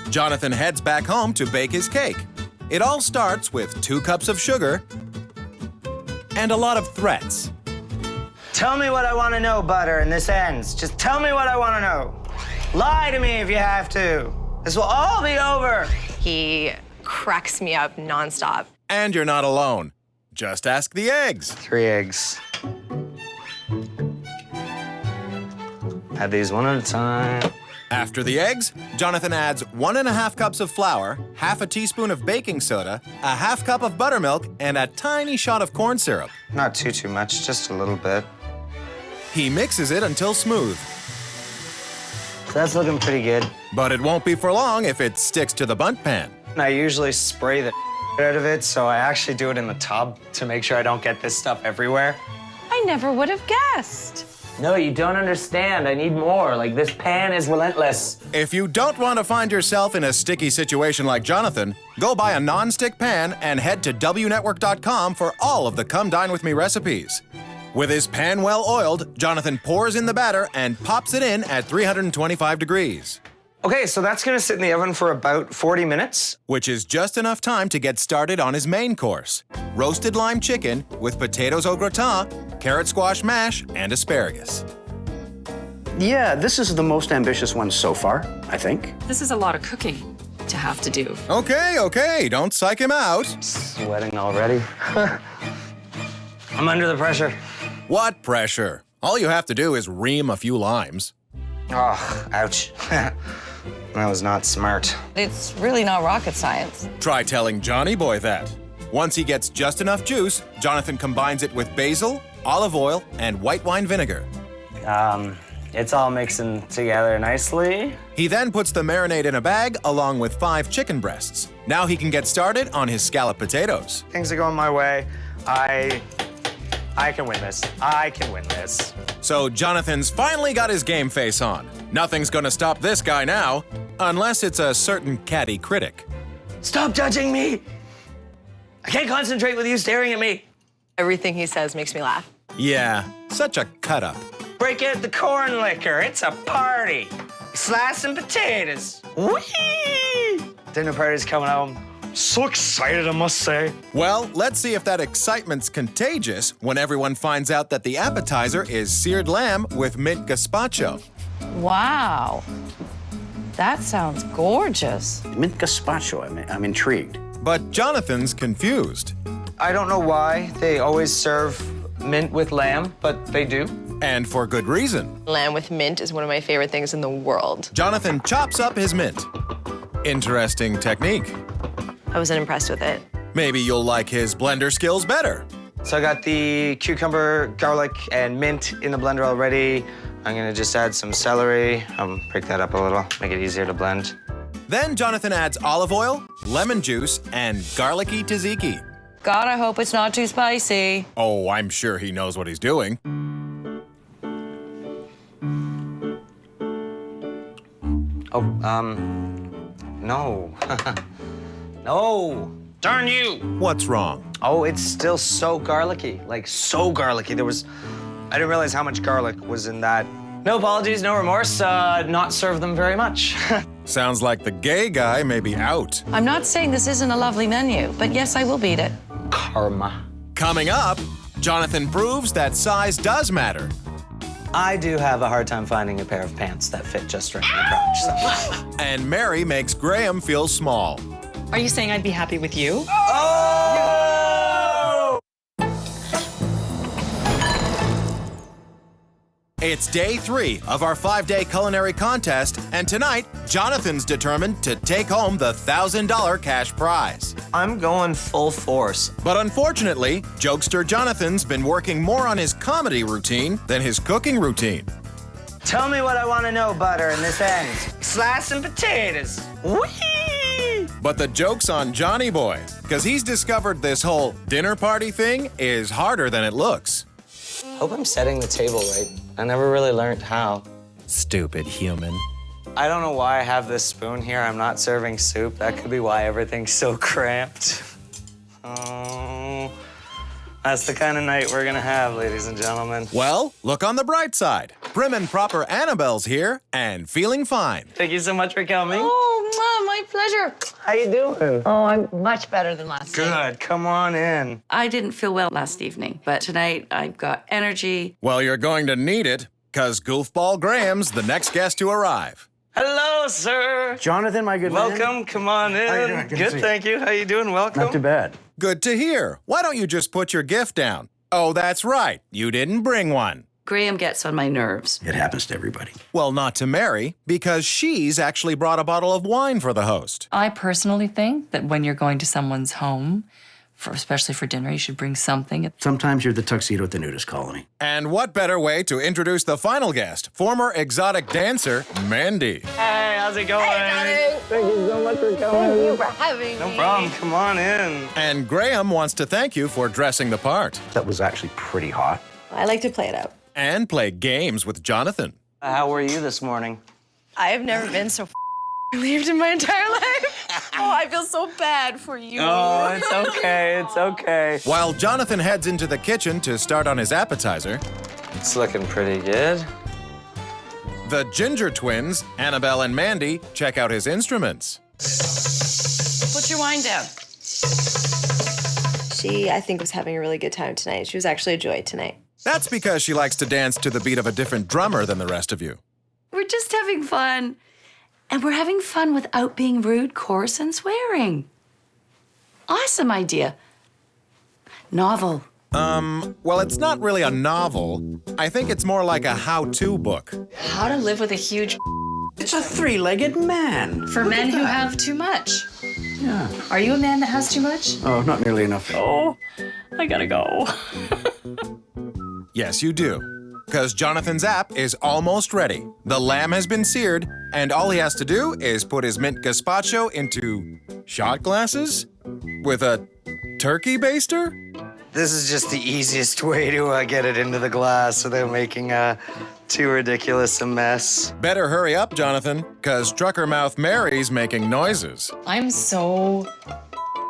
Jonathan heads back home to bake his cake. It all starts with 2 cups of sugar and a lot of threats. Tell me what I want to know, Butter, and this ends. Just tell me what I want to know. Lie to me if you have to. This will all be over. He cracks me up nonstop. And you're not alone. Just ask the eggs. 3 eggs. Add these one at a time. After the eggs, Jonathan adds 1.5 cups of flour, half a teaspoon of baking soda, a half cup of buttermilk, and a tiny shot of corn syrup. Not too much, just a little bit. He mixes it until smooth. So that's looking pretty good. But it won't be for long if it sticks to the bundt pan. I usually spray the out of it, so I actually do it in the tub to make sure I don't get this stuff everywhere. I never would have guessed. No, you don't understand. I need more. Like, this pan is relentless. If you don't want to find yourself in a sticky situation like Jonathan, go buy a non-stick pan and head to WNetwork.com for all of the Come Dine With Me recipes. With his pan well oiled, Jonathan pours in the batter and pops it in at 325 degrees. Okay, so that's gonna sit in the oven for about 40 minutes. Which is just enough time to get started on his main course. Roasted lime chicken with potatoes au gratin, carrot squash mash, and asparagus. Yeah, this is the most ambitious one so far, I think. This is a lot of cooking to have to do. Okay, don't psych him out. Sweating already. I'm under the pressure. What pressure? All you have to do is ream a few limes. Oh, ouch. That was not smart. It's really not rocket science. Try telling Johnny Boy that. Once he gets just enough juice, Jonathan combines it with basil, olive oil, and white wine vinegar. It's all mixing together nicely. He then puts the marinade in a bag along with 5 chicken breasts. Now he can get started on his scalloped potatoes. Things are going my way. I can win this. I can win this. So Jonathan's finally got his game face on. Nothing's gonna stop this guy now, unless it's a certain catty critic. Stop judging me! I can't concentrate with you staring at me. Everything he says makes me laugh. Yeah, such a cut-up. Break out the corn liquor. It's a party. Slice some potatoes. Whee! Dinner party's coming home. So excited, I must say. Well, let's see if that excitement's contagious when everyone finds out that the appetizer is seared lamb with mint gazpacho. Wow. That sounds gorgeous. Mint gazpacho, I'm intrigued. But Jonathan's confused. I don't know why they always serve mint with lamb, but they do. And for good reason. Lamb with mint is one of my favorite things in the world. Jonathan chops up his mint. Interesting technique. I wasn't impressed with it. Maybe you'll like his blender skills better. So I got the cucumber, garlic, and mint in the blender already. I'm gonna just add some celery. Break that up a little, make it easier to blend. Then Jonathan adds olive oil, lemon juice, and garlicky tzatziki. God, I hope it's not too spicy. Oh, I'm sure he knows what he's doing. Oh, no. No. Darn you. What's wrong? Oh, it's still so garlicky, like so garlicky. I didn't realize how much garlic was in that. No apologies, no remorse. Not serve them very much. Sounds like the gay guy may be out. I'm not saying this isn't a lovely menu, but yes, I will beat it. Karma. Coming up, Jonathan proves that size does matter. I do have a hard time finding a pair of pants that fit just right in the crotch. So. And Mary makes Graham feel small. Are you saying I'd be happy with you? Oh! It's day 3 of our 5-day culinary contest, and tonight, Jonathan's determined to take home the $1,000 cash prize. I'm going full force. But unfortunately, jokester Jonathan's been working more on his comedy routine than his cooking routine. Tell me what I want to know, butter, and this ends. Slice some potatoes. Whee! But the joke's on Johnny Boy, because he's discovered this whole dinner party thing is harder than it looks. Hope I'm setting the table right. I never really learned how. Stupid human. I don't know why I have this spoon here. I'm not serving soup. That could be why everything's so cramped. Oh, that's the kind of night we're gonna have, ladies and gentlemen. Well, look on the bright side. Prim and proper Annabel's here and feeling fine. Thank you so much for coming. Oh, my pleasure. How you doing? Oh, I'm much better than last night. Good, come on in. I didn't feel well last evening, but tonight I've got energy. Well, you're going to need it, because Goofball Graham's the next guest to arrive. Hello, sir. Jonathan, my good man. Welcome, come on in. How you doing? Good to see you. Thank you. How you doing? Welcome. Not too bad. Good to hear. Why don't you just put your gift down? Oh, that's right. You didn't bring one. Graham gets on my nerves. It happens to everybody. Well, not to Mary, because she's actually brought a bottle of wine for the host. I personally think that when you're going to someone's home, especially for dinner, you should bring something. Sometimes you're the tuxedo at the nudist colony. And what better way to introduce the final guest, former exotic dancer, Mandy. Hey, how's it going? Hey, Thank you so much for coming. Thank you for having me. No problem. Come on in. And Graham wants to thank you for dressing the part. That was actually pretty hot. I like to play it out. And play games with Jonathan. How were you this morning? I have never been so relieved in my entire life. Oh, I feel so bad for you. Oh, it's okay. It's okay. While Jonathan heads into the kitchen to start on his appetizer, It's looking pretty good. the Ginger twins, Annabel and Mandy, check out his instruments. Put your wine down. She, I think, was having a really good time tonight. She was actually a joy tonight. That's because she likes to dance to the beat of a different drummer than the rest of you. We're just having fun. And we're having fun without being rude, coarse, and swearing. Awesome idea. Novel. Well, it's not really a novel. I think it's more like a how-to book. How to live with a huge It's a three-legged man. for men who have too much. Yeah. Are you a man that has too much? Oh, not nearly enough. Oh, I gotta go. Yes, you do. because Jonathan's app is almost ready. The lamb has been seared, and all he has to do is put his mint gazpacho into shot glasses with a turkey baster? This is just the easiest way to get it into the glass without making too ridiculous a mess. Better hurry up, Jonathan, because Trucker Mouth Mary's making noises. I'm so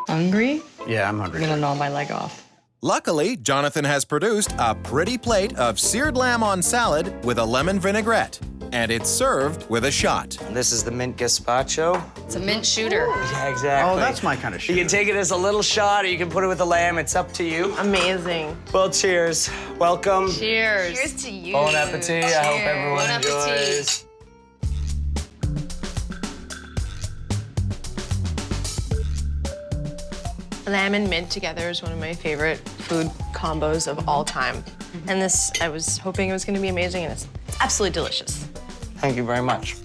hungry. Yeah, I'm I'm hungry. gonna gnaw my leg off. Luckily, Jonathan has produced a pretty plate of seared lamb on salad with a lemon vinaigrette, and it's served with a shot. This is the mint gazpacho. It's a mint shooter. Yeah, exactly. Oh, that's my kind of shit. You can take it as a little shot, or you can put it with the lamb. It's up to you. Amazing. Well, cheers. Welcome. Cheers. Cheers to you. Bon appetit. I hope everyone Bon appetit. enjoys. Lamb and mint together is one of my favorite food combos of all time. And this, I was hoping it was gonna be amazing, and it's absolutely delicious. Thank you very much.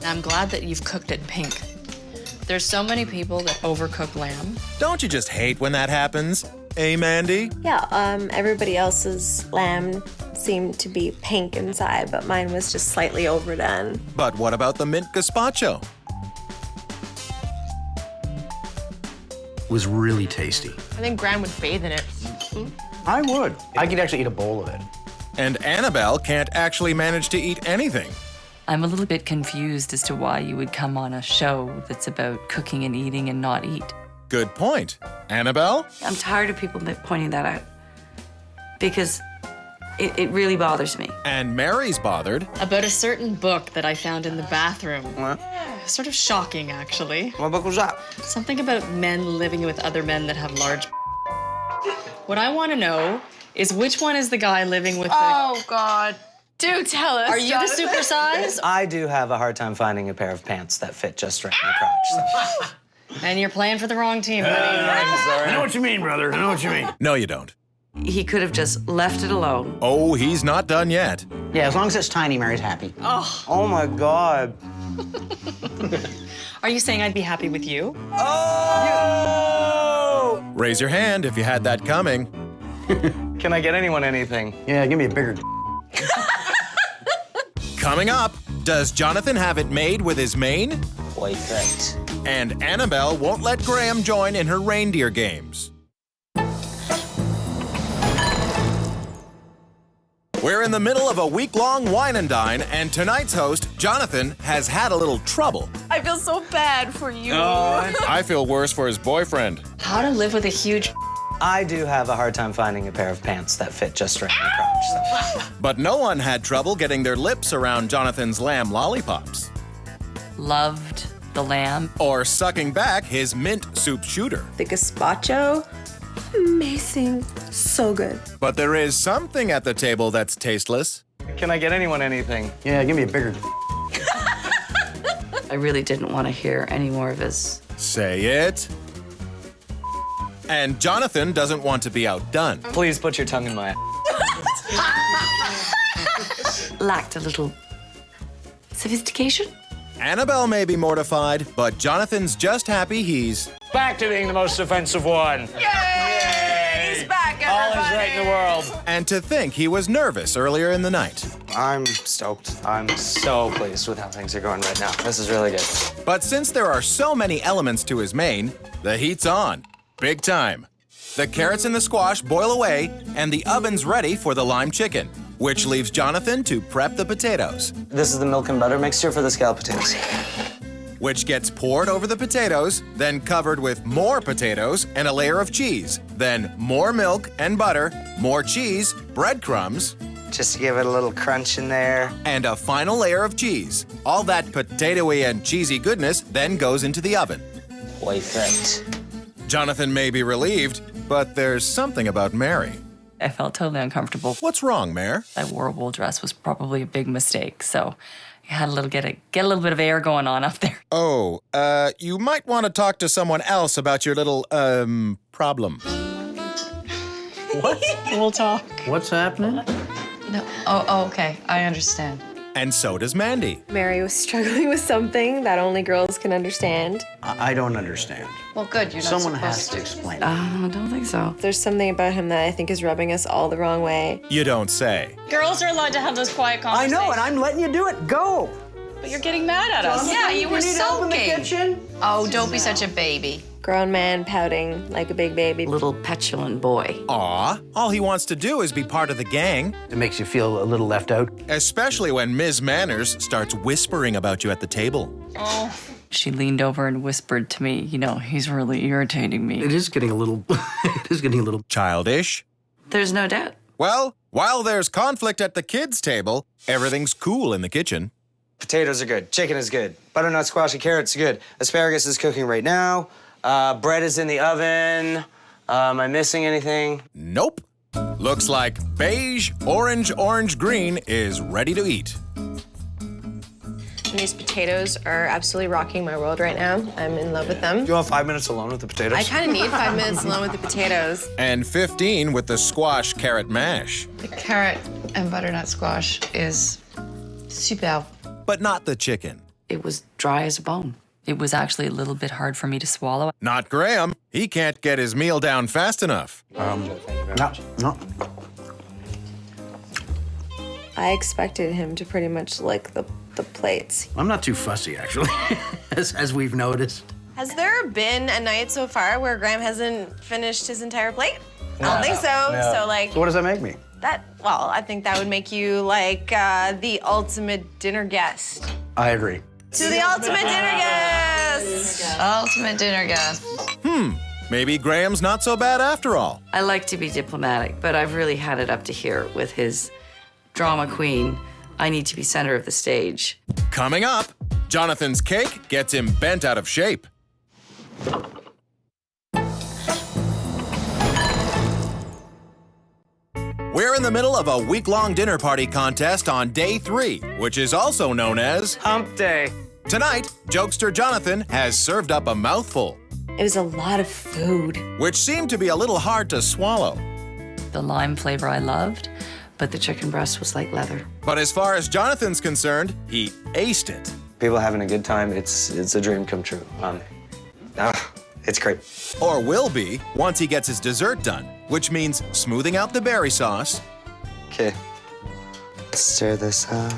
I'm glad that you've cooked it pink. There's so many people that overcook lamb. Don't you just hate when that happens? Eh, Mandy? Yeah, everybody else's lamb seemed to be pink inside, but mine was just slightly overdone. But what about the mint gazpacho? It was really tasty. I think Gran would bathe in it. I would. I could actually eat a bowl of it. And Annabel can't actually manage to eat anything. I'm a little bit confused as to why you would come on a show that's about cooking and eating and not eat. Good point. Annabel? I'm tired of people pointing that out because it really bothers me. And Mary's bothered. About a certain book that I found in the bathroom. What? Sort of shocking, actually. What book was that? Something about men living with other men that have large. What I want to know is which one is the guy living with the... Oh, God. Do tell us, Are you Jonathan. the supersize? I do have a hard time finding a pair of pants that fit just right in the crotch. And you're playing for the wrong team, buddy. I know what you mean, brother. I know what you mean. No, you don't. He could have just left it alone. Oh, he's not done yet. Yeah, as long as it's tiny, Mary's happy. Oh my God. Are you saying I'd be happy with you? Oh! Raise your hand if you had that coming. Can I get anyone anything? Yeah, give me a bigger. Coming up, does Jonathan have it made with his mane? Perfect. And Annabel won't let Graham join in her reindeer games. We're in the middle of a week-long wine and dine, and tonight's host, Jonathan, has had a little trouble. I feel so bad for you. I feel worse for his boyfriend. How to live with a huge... I do have a hard time finding a pair of pants that fit just right in the crotch. But no one had trouble getting their lips around Jonathan's lamb lollipops. Loved the lamb. Or sucking back his mint soup shooter. The gazpacho, amazing, so good. But there is something at the table that's tasteless. Can I get anyone anything? Yeah, give me a bigger. I really didn't want to hear any more of his. Say it. And Jonathan doesn't want to be outdone. Please put your tongue in my... Lacked a little sophistication. Annabel may be mortified, but Jonathan's just happy he's... Back to being the most offensive one. Yay! He's back, All everybody. is right in the world. And to think he was nervous earlier in the night. I'm stoked. I'm so pleased with how things are going right now. This is really good. But since there are so many elements to his main, the heat's on. Big time. The carrots and the squash boil away, and the oven's ready for the lime chicken, which leaves Jonathan to prep the potatoes. This is the milk and butter mixture for the scalloped potatoes. Which gets poured over the potatoes, then covered with more potatoes and a layer of cheese. Then more milk and butter, more cheese, breadcrumbs, Just to give it a little crunch in there. and a final layer of cheese. All that potatoey and cheesy goodness then goes into the oven. Perfect. Jonathan may be relieved, but there's something about Mary. I felt totally uncomfortable. What's wrong, Mare? I wore a wool dress was probably a big mistake, so I had a little get a little bit of air going on up there. Oh, you might want to talk to someone else about your little, problem. What? We'll talk. What's happening? No. Oh, okay. I understand. And so does Mandy. Mary was struggling with something that only girls can understand. I don't understand. Well, good. You're not Someone has supposed to explain. I don't think so. There's something about him that I think is rubbing us all the wrong way. You don't say. Girls are allowed to have those quiet I conversations. know, and I'm letting you do it. Go. But you're getting mad at us. Yeah, you were need help in the sulking. kitchen? Oh, don't be such a baby. Grown man pouting like a big baby. Little petulant boy. Aw, all he wants to do is be part of the gang. It makes you feel a little left out. Especially when Ms. Manners starts whispering about you at the table. Oh. She leaned over and whispered to me, you know, he's really irritating me. It is getting a little, Childish. There's no doubt. Well, while there's conflict at the kids' table, everything's cool in the kitchen. Potatoes are good. Chicken is good. Butternut squash and carrots are good. Asparagus is cooking right now. Bread is in the oven. Am I missing anything? Nope. Looks like beige, orange, green is ready to eat. These potatoes are absolutely rocking my world right now. I'm in love with them. Do you want 5 minutes alone with the potatoes? I kind of need 5 minutes alone with the potatoes. And 15 with the squash carrot mash. The carrot and butternut squash is super. But not the chicken. It was dry as a bone. It was actually a little bit hard for me to swallow. Not Graham. He can't get his meal down fast enough. No. I expected him to pretty much lick the plates. I'm not too fussy, actually, as we've noticed. Has there been a night so far where Graham hasn't finished his entire plate? I don't think so. No. So, like, So what does that make me? I think that would make you, like, the ultimate dinner guest. I agree. To the ultimate dinner guest! Ultimate dinner guest. Maybe Graham's not so bad after all. I like to be diplomatic, but I've really had it up to here with his drama queen. I need to be center of the stage. Coming up, Jonathan's cake gets him bent out of shape. We're in the middle of a week-long dinner party contest on day 3, which is also known as Hump Day. Tonight, jokester Jonathan has served up a mouthful, It was a lot of food. which seemed to be a little hard to swallow. The lime flavor I loved. But the chicken breast was like leather. But as far as Jonathan's concerned, he aced it. People having a good time. It's a dream come true. It's great. Or will be once he gets his dessert done, which means smoothing out the berry sauce Okay. Stir this up.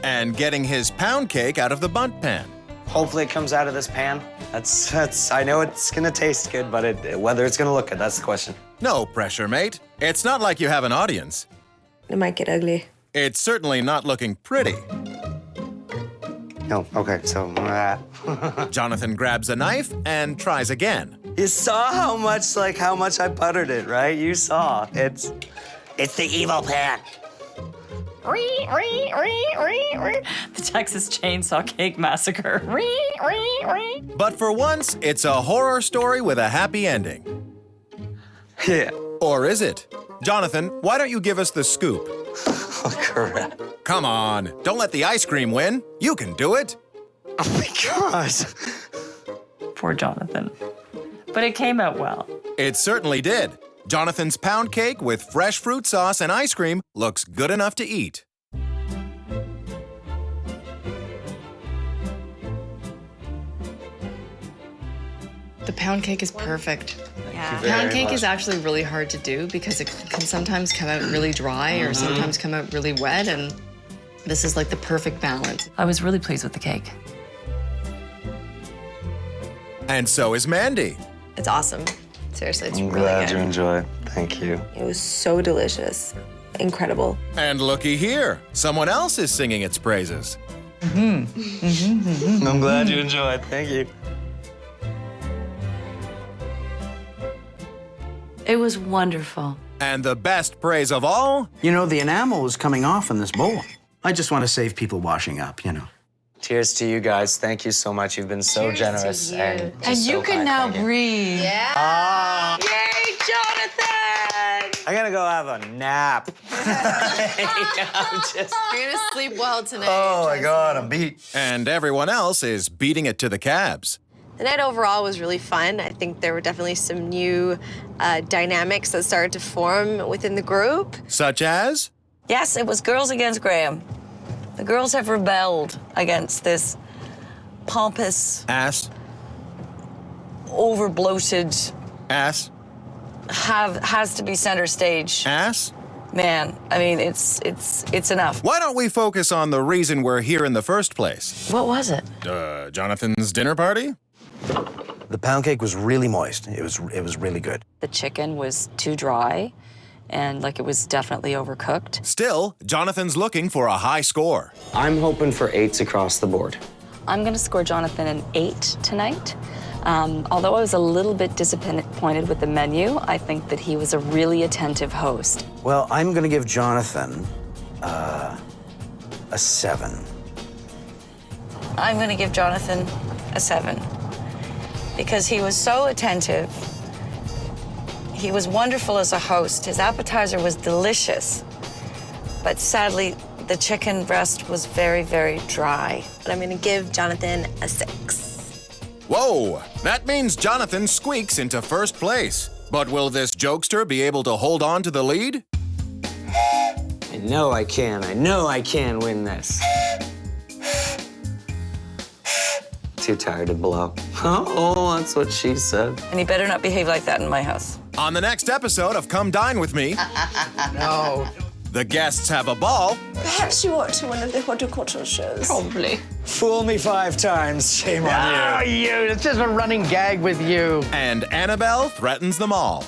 and getting his pound cake out of the bundt pan. Hopefully it comes out of this pan. That's. I know it's gonna taste good, but whether it's gonna look good, that's the question. No pressure, mate. It's not like you have an audience. It might get ugly. It's certainly not looking pretty. No. Okay. So. Jonathan grabs a knife and tries again. You saw how much I buttered it, right? You saw. It's the evil pan. The Texas Chainsaw Cake Massacre. But for once, it's a horror story with a happy ending. Yeah. Or is it? Jonathan, why don't you give us the scoop? Oh, crap. Come on, don't let the ice cream win. You can do it. Oh my gosh. Poor Jonathan. But it came out well. It certainly did. Jonathan's pound cake with fresh fruit sauce and ice cream looks good enough to eat. The pound cake is perfect. Yeah. Pound cake is actually really hard to do because it can sometimes come out really dry or sometimes come out really wet, and this is like the perfect balance. I was really pleased with the cake. And so is Mandy. It's awesome. Seriously, it's I'm really glad good. you enjoy. Thank you. It was so delicious. Incredible. And looky here, someone else is singing its praises. I'm glad you enjoyed. Thank you. It was wonderful. And the best praise of all, You know, the enamel is coming off in this bowl. I just want to save people washing up, you know. Cheers to you guys. Thank you so much. You've been so generous. And you can now breathe. Yeah. Yay, Jonathan! I gotta go have a nap. You're gonna sleep well tonight. Oh my God, I'm beat. and everyone else is beating it to the cabs. The night overall was really fun. I think there were definitely some new dynamics that started to form within the group. Such as? Yes, it was girls against Graham. The girls have rebelled against this pompous, Ass. over-bloated, Ass. has to be center stage. Ass. Man, I mean, it's enough. Why don't we focus on the reason we're here in the first place? What was it? Jonathan's dinner party? The pound cake was really moist. It was really good. The chicken was too dry, and like it was definitely overcooked. Still, Jonathan's looking for a high score. I'm hoping for 8s across the board. I'm gonna score Jonathan an 8 tonight. Although I was a little bit disappointed with the menu, I think that he was a really attentive host. Well, I'm going to give Jonathan a 7. I'm going to give Jonathan a 7 because he was so attentive. He was wonderful as a host. His appetizer was delicious, but sadly, the chicken breast was very, very dry. But I'm gonna give Jonathan a 6. Whoa! That means Jonathan squeaks into first place. But will this jokester be able to hold on to the lead? I know I can win this. Too tired to blow. Oh, that's what she said. And he better not behave like that in my house. On the next episode of Come Dine With Me, No. the guests have a ball. Perhaps you watch one of the horticultural shows. Probably. Fool me 5 times, shame on you. It's just a running gag with you. And Annabel threatens them all.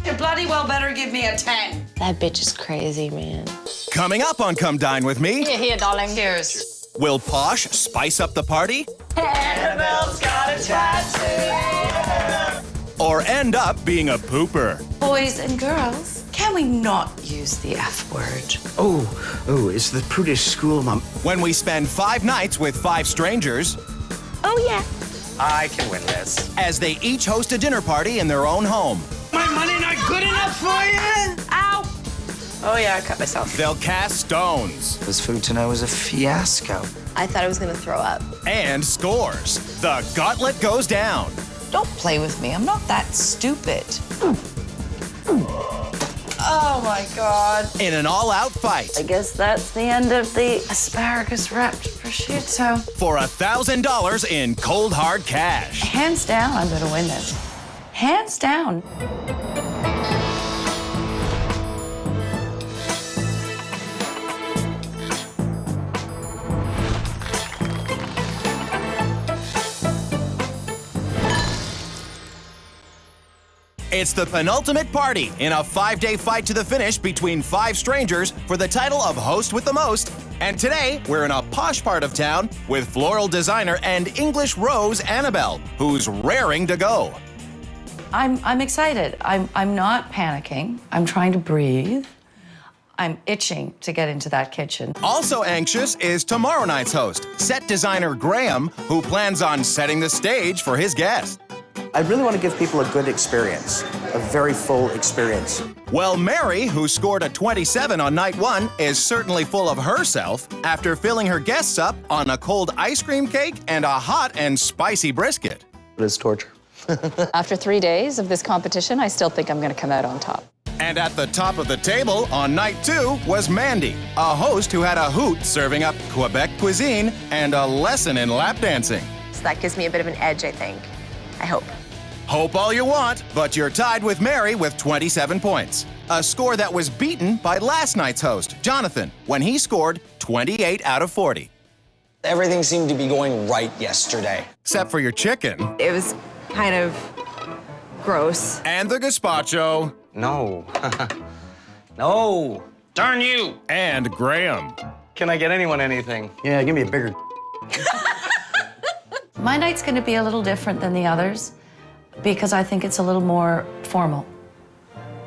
You bloody well better give me a 10. That bitch is crazy, man. Coming up on Come Dine With Me, Here, darling. Cheers. will Posh spice up the party? Annabelle's got a tattoo. Or end up being a pooper? Boys and girls, can we not use the F word? Oh, it's the prudish school, Mom. When we spend 5 nights with 5 strangers, Oh, yeah. I can win this. as they each host a dinner party in their own home. My money not good enough for you? Ow! Oh, yeah, I cut myself. They'll cast stones This food tonight was a fiasco. I thought I was gonna throw up. and scores. The gauntlet goes down. Don't play with me. I'm not that stupid. Oh, my God. In an all-out fight I guess that's the end of the asparagus wrapped prosciutto. for $1,000 in cold hard cash. Hands down, I'm gonna win this. Hands down. It's the penultimate party in a 5-day fight to the finish between 5 strangers for the title of host with the most. And today, we're in a posh part of town with floral designer and English rose Annabel, who's raring to go. I'm excited. I'm not panicking. I'm trying to breathe. I'm itching to get into that kitchen. Also anxious is tomorrow night's host, set designer Graham, who plans on setting the stage for his guest. I really want to give people a good experience, a very full experience. Well, Mary, who scored a 27 on night 1, is certainly full of herself after filling her guests up on a cold ice cream cake and a hot and spicy brisket. It is torture. After 3 days of this competition, I still think I'm gonna come out on top. And at the top of the table on night 2 was Mandy, a host who had a hoot serving up Quebec cuisine and a lesson in lap dancing. So that gives me a bit of an edge, I think. I hope. Hope all you want, but you're tied with Mary with 27 points. A score that was beaten by last night's host, Jonathan, when he scored 28 out of 40. Everything seemed to be going right yesterday. Except for your chicken. It was kind of gross. And the gazpacho. No. No. Darn you. And Graham. Can I get anyone anything? Yeah, give me a bigger. My night's gonna be a little different than the others because I think it's a little more formal,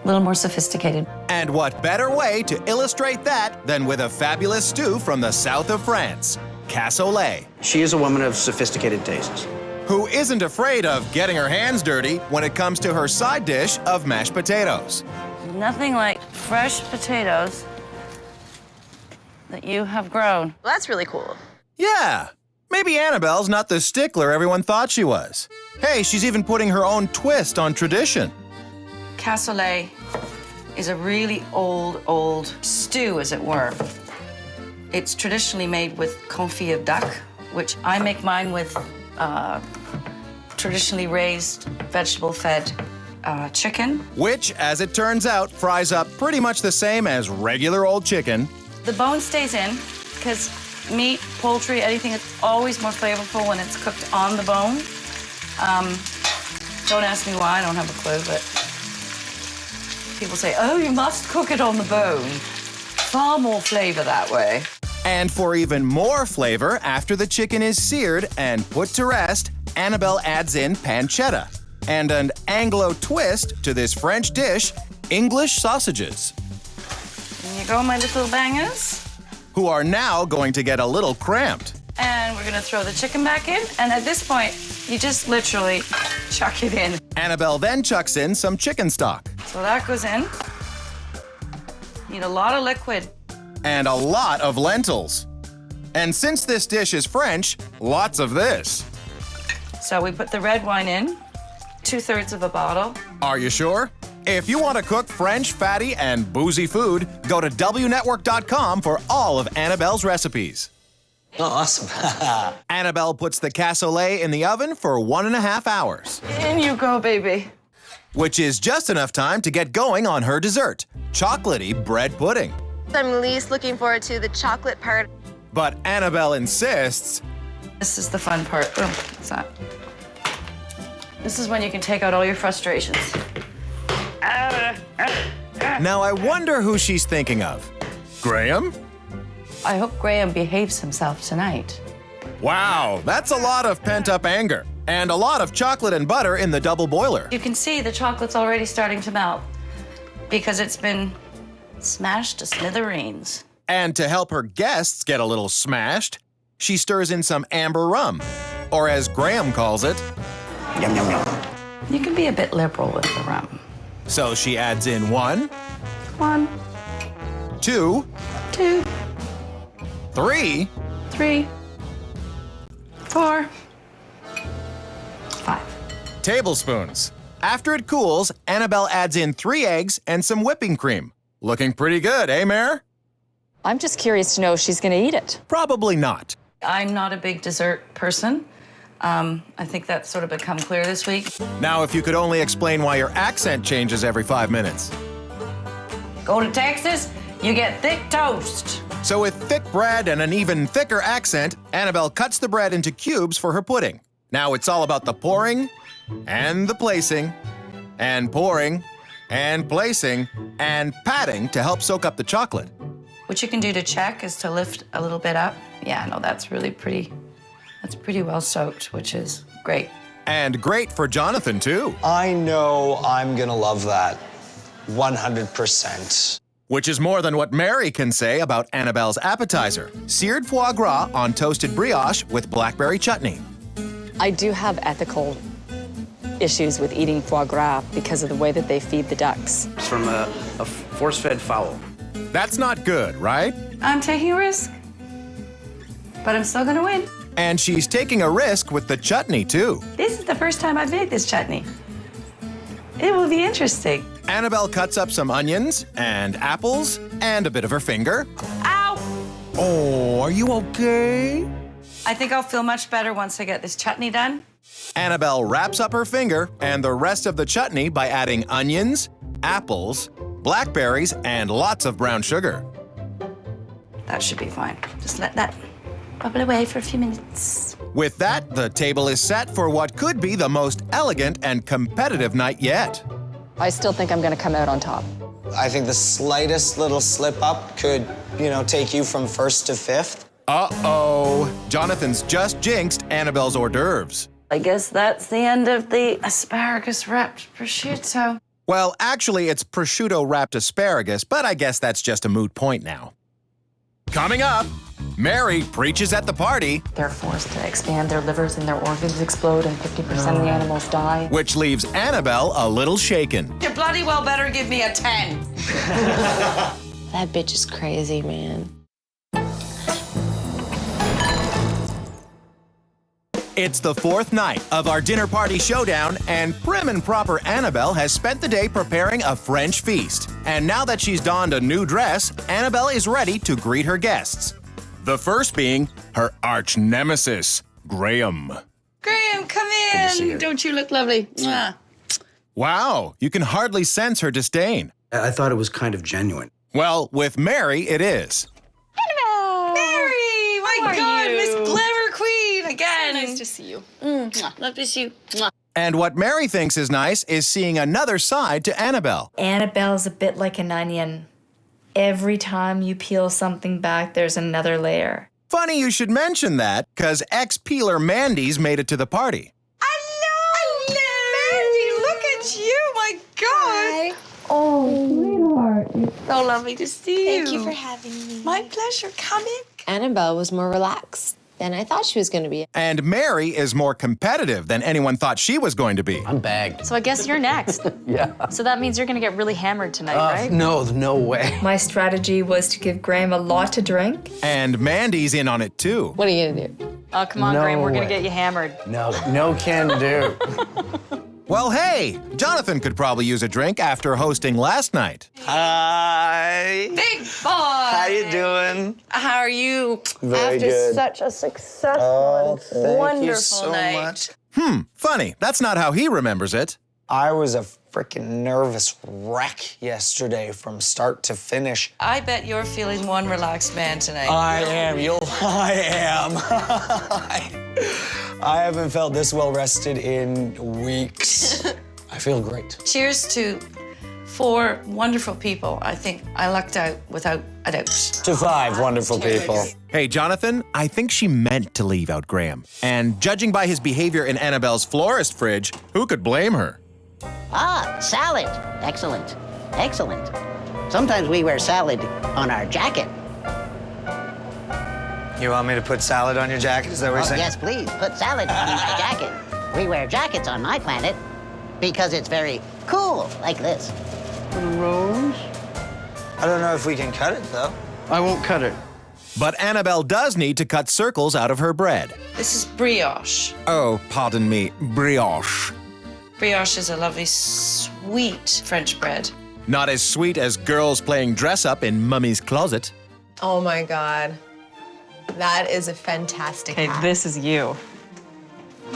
a little more sophisticated. And what better way to illustrate that than with a fabulous stew from the south of France, Caswell. She is a woman of sophisticated tastes. Who isn't afraid of getting her hands dirty when it comes to her side dish of mashed potatoes. Nothing like fresh potatoes that you have grown. Well, that's really cool. Yeah, maybe Annabelle's not the stickler everyone thought she was. Hey, she's even putting her own twist on tradition. Cassoulet is a really old stew, as it were. It's traditionally made with confit of duck, which I make mine with traditionally raised, vegetable-fed chicken. Which, as it turns out, fries up pretty much the same as regular old chicken. The bone stays in, because meat, poultry, anything is always more flavorful when it's cooked on the bone. Don't ask me why, I don't have a clue, but people say, oh, you must cook it on the bone. Far more flavor that way. And for even more flavor, after the chicken is seared and put to rest, Annabel adds in pancetta and an Anglo twist to this French dish, English sausages. There you go, my little bangers. Who are now going to get a little cramped. And we're gonna throw the chicken back in, and at this point, you just literally chuck it in. Annabel then chucks in some chicken stock. So that goes in. Need a lot of liquid. And a lot of lentils. And since this dish is French, lots of this. So we put the red wine in, 2/3 of a bottle. Are you sure? If you want to cook French, fatty, and boozy food, go to WNetwork.com for all of Annabel's recipes. Oh, awesome. Annabel puts the cassoulet in the oven for 1.5 hours. In you go, baby. Which is just enough time to get going on her dessert, chocolatey bread pudding. I'm least looking forward to the chocolate part. But Annabel insists. This is the fun part. Oh, what's that? This is when you can take out all your frustrations. Now I wonder who she's thinking of. Graham? I hope Graham behaves himself tonight. Wow, that's a lot of pent-up anger. And a lot of chocolate and butter in the double boiler. You can see the chocolate's already starting to melt because it's been smashed to smithereens. And to help her guests get a little smashed, she stirs in some amber rum, or as Graham calls it, Yum, yum, yum. You can be a bit liberal with the rum. So she adds in 1, 2, 3, 4, 5 tablespoons. After it cools, Annabel adds in 3 eggs and some whipping cream. Looking pretty good, eh, Mare? I'm just curious to know if she's going to eat it. Probably not. I'm not a big dessert person. I think that's sort of become clear this week. Now, if you could only explain why your accent changes every 5 minutes. Go to Texas, you get thick toast. So with thick bread and an even thicker accent, Annabel cuts the bread into cubes for her pudding. Now it's all about the pouring and the placing and pouring and placing and patting to help soak up the chocolate. What you can do to check is to lift a little bit up. Yeah, no, that's really pretty. That's pretty well soaked, which is great. And great for Jonathan, too. I know I'm gonna love that. 100%. Which is more than what Mary can say about Annabel's appetizer, seared foie gras on toasted brioche with blackberry chutney. I do have ethical issues with eating foie gras because of the way that they feed the ducks. It's from a force-fed fowl. That's not good, right? I'm taking a risk, but I'm still gonna win. And she's taking a risk with the chutney, too. This is the first time I've made this chutney. It will be interesting. Annabel cuts up some onions and apples and a bit of her finger. Ow! Oh, are you okay? I think I'll feel much better once I get this chutney done. Annabel wraps up her finger and the rest of the chutney by adding onions, apples, blackberries, and lots of brown sugar. That should be fine. Just let that bubble away for a few minutes. With that, the table is set for what could be the most elegant and competitive night yet. I still think I'm going to come out on top. I think the slightest little slip up could, take you from 1st to 5th. Uh-oh. Jonathan's just jinxed Annabel's hors d'oeuvres. I guess that's the end of the asparagus-wrapped prosciutto. Well, actually, it's prosciutto-wrapped asparagus, but I guess that's just a moot point now. Coming up, Mary preaches at the party. They're forced to expand, their livers and their organs explode, and 50% of the animals die. Which leaves Annabel a little shaken. You bloody well better give me a 10. That bitch is crazy, man. It's the 4th night of our dinner party showdown, and prim and proper Annabel has spent the day preparing a French feast. And now that she's donned a new dress, Annabel is ready to greet her guests. The first being her arch nemesis, Graham. Graham, come see in. you. Don't you look lovely? Mwah. Wow, you can hardly sense her disdain. I thought it was kind of genuine. Well, with Mary, it is. Mary, my God, you? Miss Glamour Queen again. Nice to see you. Mwah. Love to see you. Mwah. And what Mary thinks is nice is seeing another side to Annabel. Annabelle's a bit like an onion. Every time you peel something back, there's another layer. Funny you should mention that, because ex-peeler Mandy's made it to the party. Hello, Mandy. Look at you, my God. Oh, It's so lovely to see you. thank you for having me. My pleasure. Come in. Annabelle was more relaxed than I thought she was going to be. And Mary is more competitive than anyone thought she was going to be. I'm bagged. So I guess you're next. Yeah. So that means you're gonna get really hammered tonight, right? No way. My strategy was to give Graham a lot to drink. And Mandy's in on it too. What are you going to do? Oh, come on, No Graham, we're way. gonna get you hammered. No can do. Well, hey, Jonathan could probably use a drink after hosting last night. Hi. Big boy. How you doing? How are you? Very After good. such a successful and wonderful you so night. much. Funny, that's not how he remembers it. I was a freaking nervous wreck yesterday from start to finish. I bet you're feeling one relaxed man tonight. I am. I am. I haven't felt this well rested in weeks. I feel great. Cheers to 4 wonderful people. I think I lucked out without a doubt. To 5 wonderful people. Hey, Jonathan, I think she meant to leave out Graham. And judging by his behavior in Annabelle's florist fridge, who could blame her? Ah, salad. Excellent. Excellent. Sometimes we wear salad on our jacket. You want me to put salad on your jacket? Is that what you're saying? Yes, please. Put salad on my jacket. We wear jackets on my planet because it's very cool, like this. Rose? I don't know if we can cut it, though. I won't cut it. But Annabelle does need to cut circles out of her bread. This is brioche. Oh, pardon me, brioche. Brioche is a lovely, sweet French bread. Not as sweet as girls playing dress-up in Mummy's closet. Oh my God. That is a fantastic Okay, hat. this is you.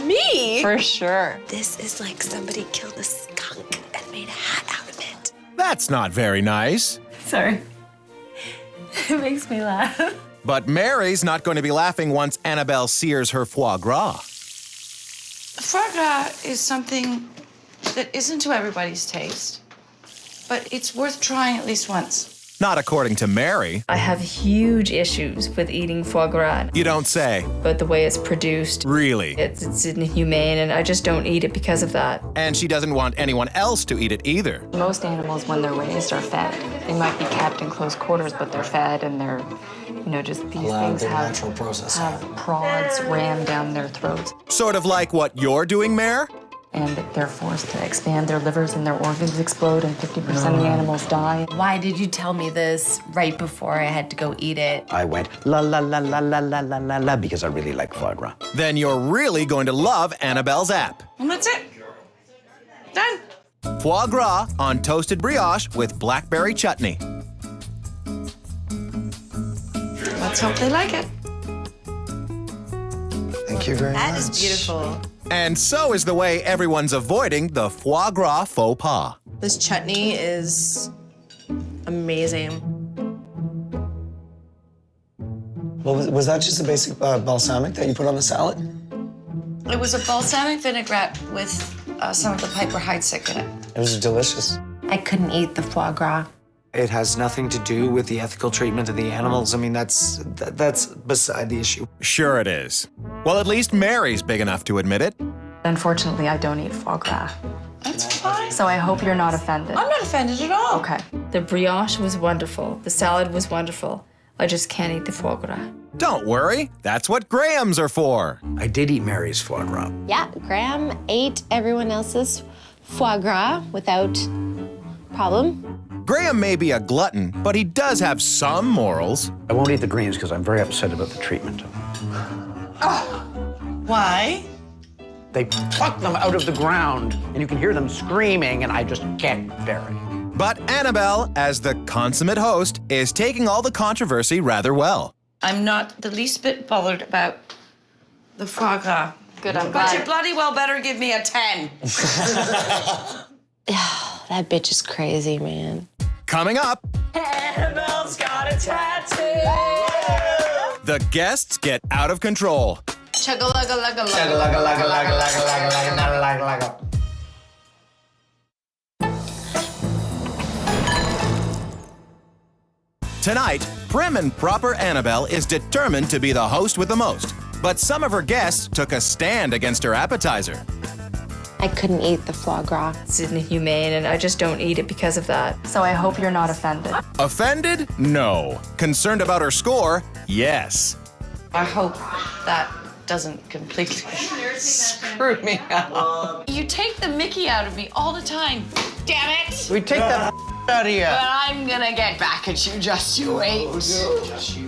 Me? For sure. This is like somebody killed a skunk and made a hat out of it. That's not very nice. Sorry. It makes me laugh. But Mary's not going to be laughing once Annabelle sears her foie gras. Foie gras is something that isn't to everybody's taste, but it's worth trying at least once. Not according to Mary. I have huge issues with eating foie gras, You don't say. but the way it's produced, Really? it's inhumane, and I just don't eat it because of that. And she doesn't want anyone else to eat it either. Most animals, when they're raised, are fed. They might be kept in close quarters, but they're fed, and they're, just these Allowed things their have, natural process. have prods rammed down their throats. Sort of like what you're doing, Mare? And they're forced to expand their livers and their organs explode and 50% of the animals die. Why did you tell me this right before I had to go eat it? I went la la la la la la la la la because I really like foie gras. Then you're really going to love Annabelle's app. And that's it. Done. Foie gras on toasted brioche with blackberry chutney. Let's hope they like it. Thank you very much. That is beautiful. And so is the way everyone's avoiding the foie gras faux pas. This chutney is amazing. Well, was that just a basic balsamic that you put on the salad? It was a balsamic vinaigrette with some of the Piper Heidsieck in it. It was delicious. I couldn't eat the foie gras. It has nothing to do with the ethical treatment of the animals. I mean, that's beside the issue. Sure it is. Well, at least Mary's big enough to admit it. Unfortunately, I don't eat foie gras. That's fine. So I hope you're not offended. I'm not offended at all. Okay. The brioche was wonderful. The salad was wonderful. I just can't eat the foie gras. Don't worry, that's what Grahams are for. I did eat Mary's foie gras. Yeah, Graham ate everyone else's foie gras without problem. Graham may be a glutton, but he does have some morals. I won't eat the greens because I'm very upset about the treatment. Why? They pluck them out of the ground, and you can hear them screaming, and I just can't bear it. But Annabelle, as the consummate host, is taking all the controversy rather well. I'm not the least bit bothered about the foie gras. Good, I'm But glad. you bloody well better give me a 10. That bitch is crazy, man. Coming up, Annabelle's got a tattoo. the guests get out of control. Tonight, prim and proper Annabel is determined to be the host with the most. But some of her guests took a stand against her appetizer. I couldn't eat the foie gras. It's inhumane, and I just don't eat it because of that. So I hope you're not offended. Offended? No. Concerned about her score? Yes. I hope that doesn't completely screw me up. You take the mickey out of me all the time. Damn it! We take that out of you. But I'm gonna get back at you, just you wait.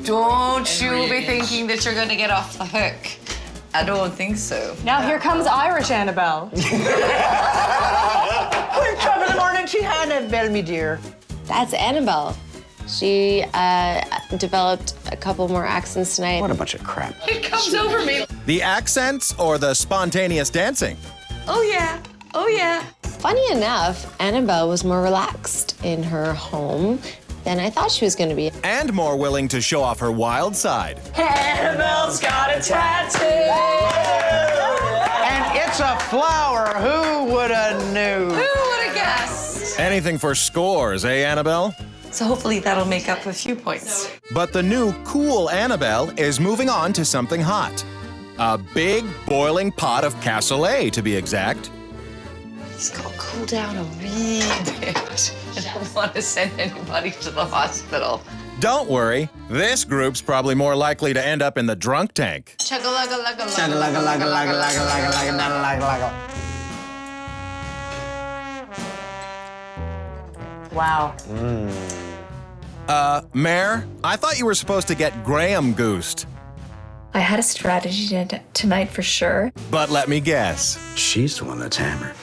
Don't you be thinking that you're gonna get off the hook. I don't think so. Now here comes Irish Annabelle. Wake up in the morning, she Annabelle, me dear. That's Annabelle. She developed a couple more accents tonight. What a bunch of crap. It comes over me. The accents or the spontaneous dancing? Oh yeah, oh yeah. Funny enough, Annabelle was more relaxed in her home than I thought she was going to be. And more willing to show off her wild side. Annabelle's got a tattoo. And it's a flower. Who would have knew? Who would have guessed? Anything for scores, eh, Annabelle? So hopefully that'll make up a few points. But the new cool Annabelle is moving on to something hot. A big boiling pot of cassoulet, to be exact. He's got to cool down a wee bit. I don't want to send anybody to the hospital. Don't worry, this group's probably more likely to end up in the drunk tank. Wow. Mare, I thought you were supposed to get Graham goosed. I had a strategy tonight for sure. But let me guess. She's the one that's hammered.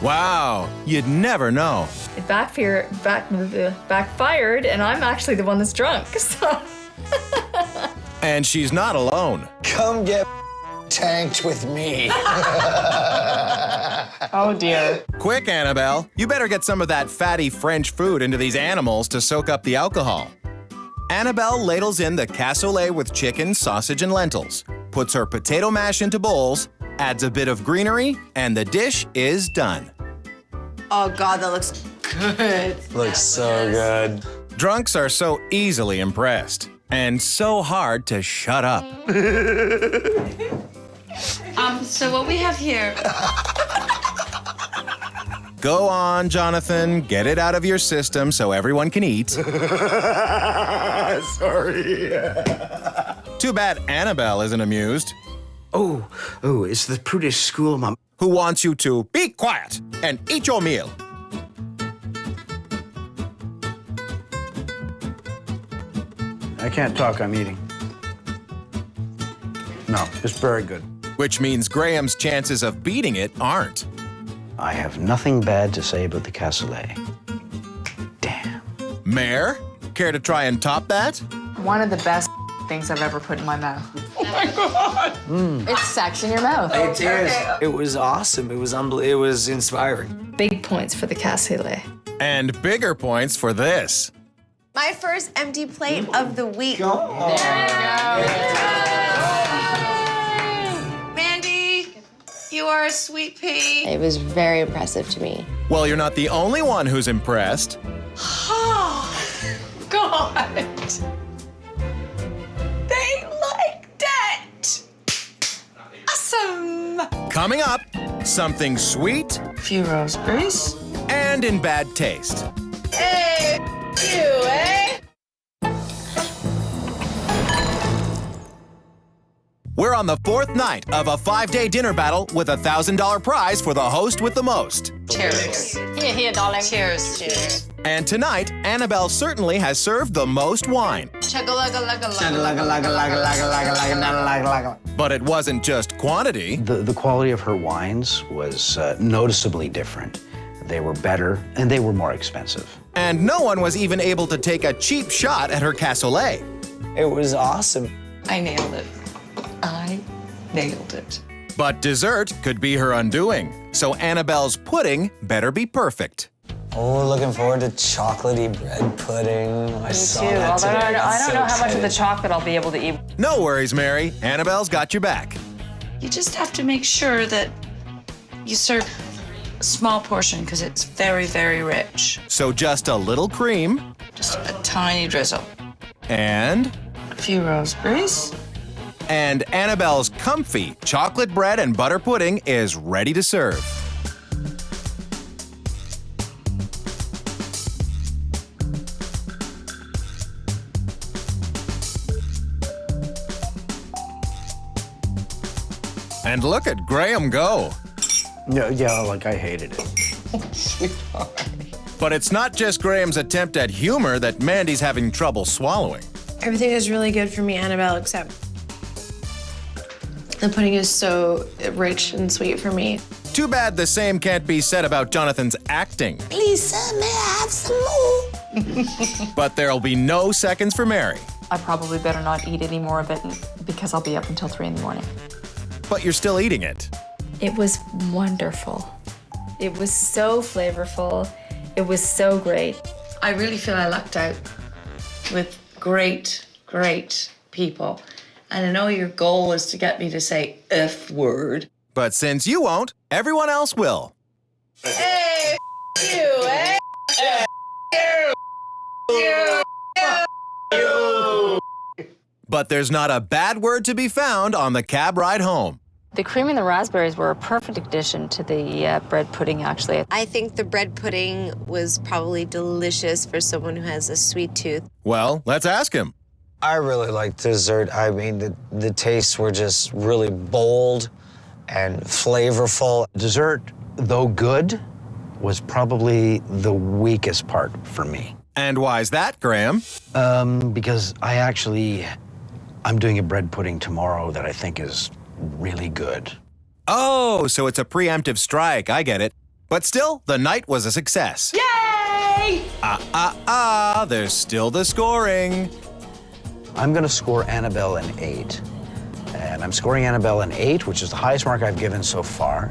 Wow, you'd never know. It backfired, and I'm actually the one that's drunk. So. And she's not alone. Come get tanked with me. Oh dear. Quick, Annabelle, you better get some of that fatty French food into these animals to soak up the alcohol. Annabelle ladles in the cassoulet with chicken, sausage, and lentils, puts her potato mash into bowls, adds a bit of greenery, and the dish is done. Oh God, that looks good. Looks so good. Drunks are so easily impressed, and so hard to shut up. So what we have here. Go on, Jonathan, get it out of your system so everyone can eat. Sorry. Too bad Annabelle isn't amused. Oh, it's the prudish school, Mom. Who wants you to be quiet and eat your meal. I can't talk, I'm eating. No, it's very good. Which means Graham's chances of beating it aren't. I have nothing bad to say about the cassoulet. Mare, care to try and top that? One of the best things I've ever put in my mouth. Oh my God. It's sex in your mouth. It is. It was awesome. It was it was inspiring. Big points for the cassoulet. And bigger points for this. My first empty plate of the week. Mandy, you are a sweet pea. It was very impressive to me. Well, you're not the only one who's impressed. Oh, God. They liked it. Awesome. Coming up, something sweet. Few raspberries. And in bad taste. Hey, you, eh? We're on the 4th night of a 5-day dinner battle with a $1,000 prize for the host with the most. Cheers. Here, darling. Cheers. Cheers. And tonight, Annabelle certainly has served the most wine. But it wasn't just quantity. The quality of her wines was noticeably different. They were better, and they were more expensive. And no one was even able to take a cheap shot at her cassoulet. It was awesome. I nailed it. I nailed it. But dessert could be her undoing, so Annabelle's pudding better be perfect. Oh, looking forward to chocolatey bread pudding. I saw Too, that although today. I That's don't so know how much of the exciting. chocolate I'll be able to eat. No worries, Mary. Annabelle's got your back. You just have to make sure that you serve a small portion because it's very, very rich. So just a little cream. Just a tiny drizzle. And? A few raspberries. And Annabelle's comfy chocolate bread and butter pudding is ready to serve. And look at Graham go. Yeah, like I hated it. But it's not just Graham's attempt at humor that Mandy's having trouble swallowing. Everything is really good for me, Annabelle, except the pudding is so rich and sweet for me. Too bad the same can't be said about Jonathan's acting. Please, sir, may I have some more? But there'll be no seconds for Mary. I probably better not eat any more of it because I'll be up until 3 in the morning. But you're still eating it. It was wonderful. It was so flavorful. It was so great. I really feel I lucked out with great, great people. And I know your goal is to get me to say F word. But since you won't, everyone else will. Hey, you, eh? But there's not a bad word to be found on the cab ride home. The cream and the raspberries were a perfect addition to the bread pudding, actually. I think the bread pudding was probably delicious for someone who has a sweet tooth. Well, let's ask him. I really liked dessert. I mean, the tastes were just really bold and flavorful. Dessert, though good, was probably the weakest part for me. And why's that, Graham? Because I'm doing a bread pudding tomorrow that I think is really good. Oh, so it's a preemptive strike. I get it. But still, the night was a success. Yay! There's still the scoring. I'm going to score Annabelle an 8. And I'm scoring Annabelle an 8, which is the highest mark I've given so far,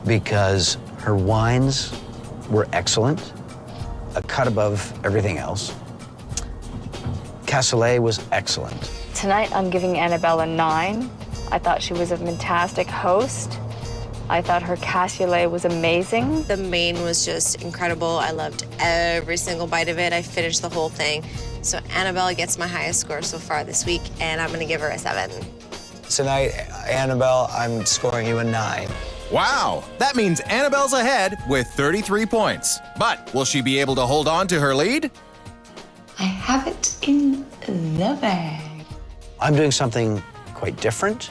because her wines were excellent, a cut above everything else. Caswell was excellent. Tonight, I'm giving Annabelle a 9. I thought she was a fantastic host. I thought her cassoulet was amazing. The main was just incredible. I loved every single bite of it. I finished the whole thing. So Annabelle gets my highest score so far this week, and I'm gonna give her a 7. Tonight, Annabelle, I'm scoring you a 9. Wow, that means Annabelle's ahead with 33 points. But will she be able to hold on to her lead? I have it in the bag. I'm doing something quite different.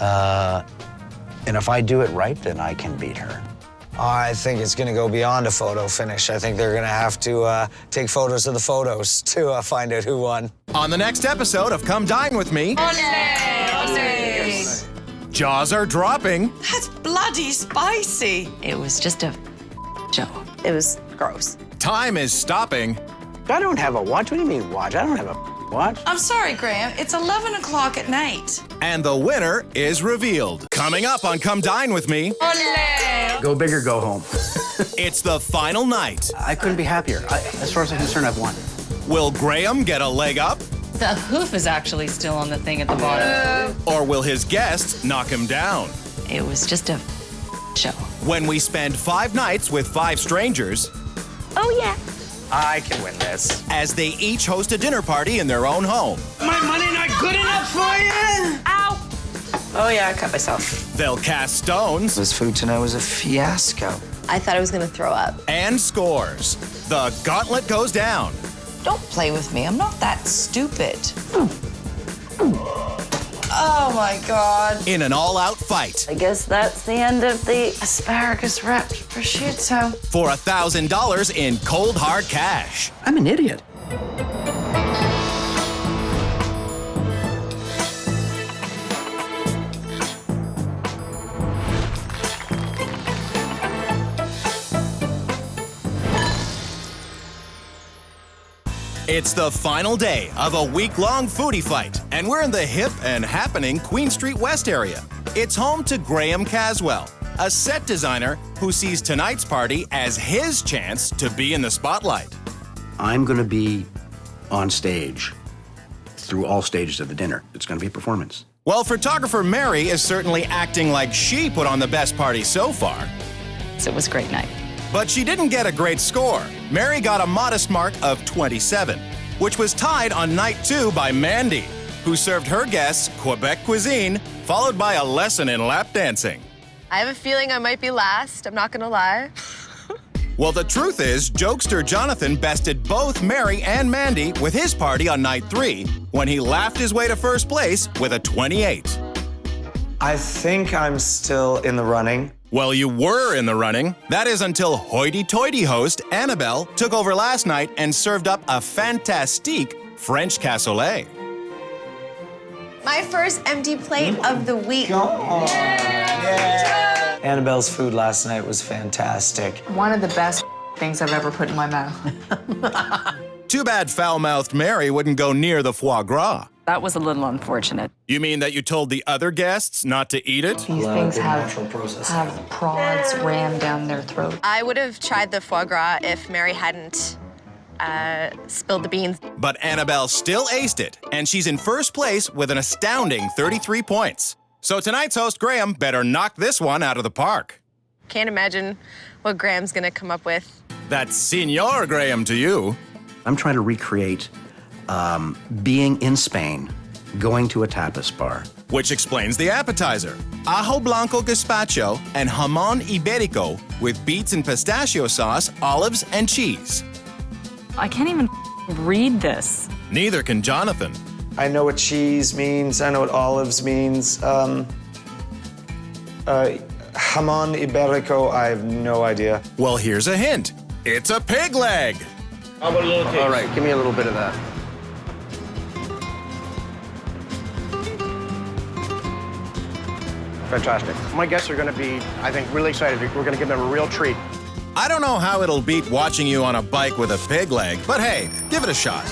And if I do it right, then I can beat her. I think it's going to go beyond a photo finish. I think they're going to have to take photos of the photos to find out who won. On the next episode of Come Dine With Me, jaws are dropping. That's bloody spicy. It was just a show. It was gross. Time is stopping. I don't have a watch. What do you mean watch? I don't have a watch. I'm sorry, Graham. It's 11 o'clock at night. And the winner is revealed. Coming up on Come Dine With Me, Go big or go home. it's the final night. I couldn't be happier. As far as I'm concerned, I've won. Will Graham get a leg up? The hoof is actually still on the thing at the bottom. Or will his guests knock him down? It was just a show. When we spend 5 nights with 5 strangers, Oh, yeah. I can win this. as they each host a dinner party in their own home. My money not good enough for you? Ow! Oh, yeah, I cut myself. They'll cast stones This food tonight was a fiasco. I thought I was gonna throw up. and scores. The gauntlet goes down. Don't play with me. I'm not that stupid. Oh, my God. In an all-out fight I guess that's the end of the asparagus wrapped prosciutto. for $1,000 in cold hard cash. I'm an idiot. It's the final day of a week-long foodie fight, and we're in the hip and happening Queen Street West area. It's home to Graham Caswell, a set designer who sees tonight's party as his chance to be in the spotlight. I'm going to be on stage through all stages of the dinner. It's going to be a performance. Well, photographer Mary is certainly acting like she put on the best party so far. So it was a great night. But she didn't get a great score. Mary got a modest mark of 27, which was tied on night 2 by Mandy, who served her guests Quebec cuisine, followed by a lesson in lap dancing. I have a feeling I might be last, I'm not gonna lie. Well, the truth is, jokester Jonathan bested both Mary and Mandy with his party on night 3, when he laughed his way to first place with a 28. I think I'm still in the running. Well, you were in the running. That is until hoity-toity host Annabel took over last night and served up a fantastique French cassoulet. My first empty plate of the week. Annabelle's food last night was fantastic. One of the best things I've ever put in my mouth. Too bad foul-mouthed Mary wouldn't go near the foie gras. That was a little unfortunate. You mean that you told the other guests not to eat it? These things have prods rammed down their throat. I would have tried the foie gras if Mary hadn't spilled the beans. But Annabelle still aced it, and she's in first place with an astounding 33 points. So tonight's host, Graham, better knock this one out of the park. Can't imagine what Graham's gonna come up with. That's Senor Graham to you. I'm trying to recreate being in Spain, going to a tapas bar. Which explains the appetizer. Ajo blanco gazpacho and jamón ibérico with beets and pistachio sauce, olives, and cheese. I can't even read this. Neither can Jonathan. I know what cheese means. I know what olives means. Jamón ibérico, I have no idea. Well, here's a hint. It's a pig leg. How about a little taste? All right, give me a little bit of that. Fantastic. My guests are going to be, I think, really excited. We're going to give them a real treat. I don't know how it'll beat watching you on a bike with a pig leg, but hey, give it a shot.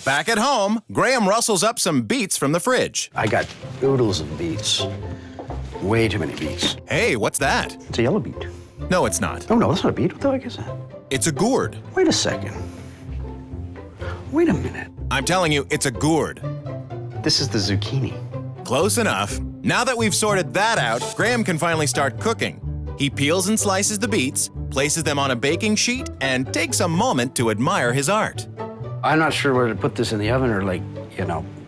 Back at home, Graham rustles up some beets from the fridge. I got oodles of beets. Way too many beets. Hey, what's that? It's a yellow beet. No, it's not. Oh, no, that's not a beet. What the heck is that? It's a gourd. Wait a second. Wait a minute. I'm telling you, it's a gourd. This is the zucchini. Close enough. Now that we've sorted that out, Graham can finally start cooking. He peels and slices the beets, places them on a baking sheet, and takes a moment to admire his art. I'm not sure whether to put this in the oven or, like,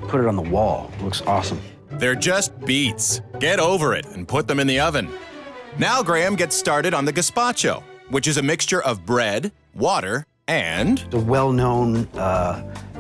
put it on the wall. It looks awesome. They're just beets. Get over it and put them in the oven. Now Graham gets started on the gazpacho, which is a mixture of bread, water, and... the well-known,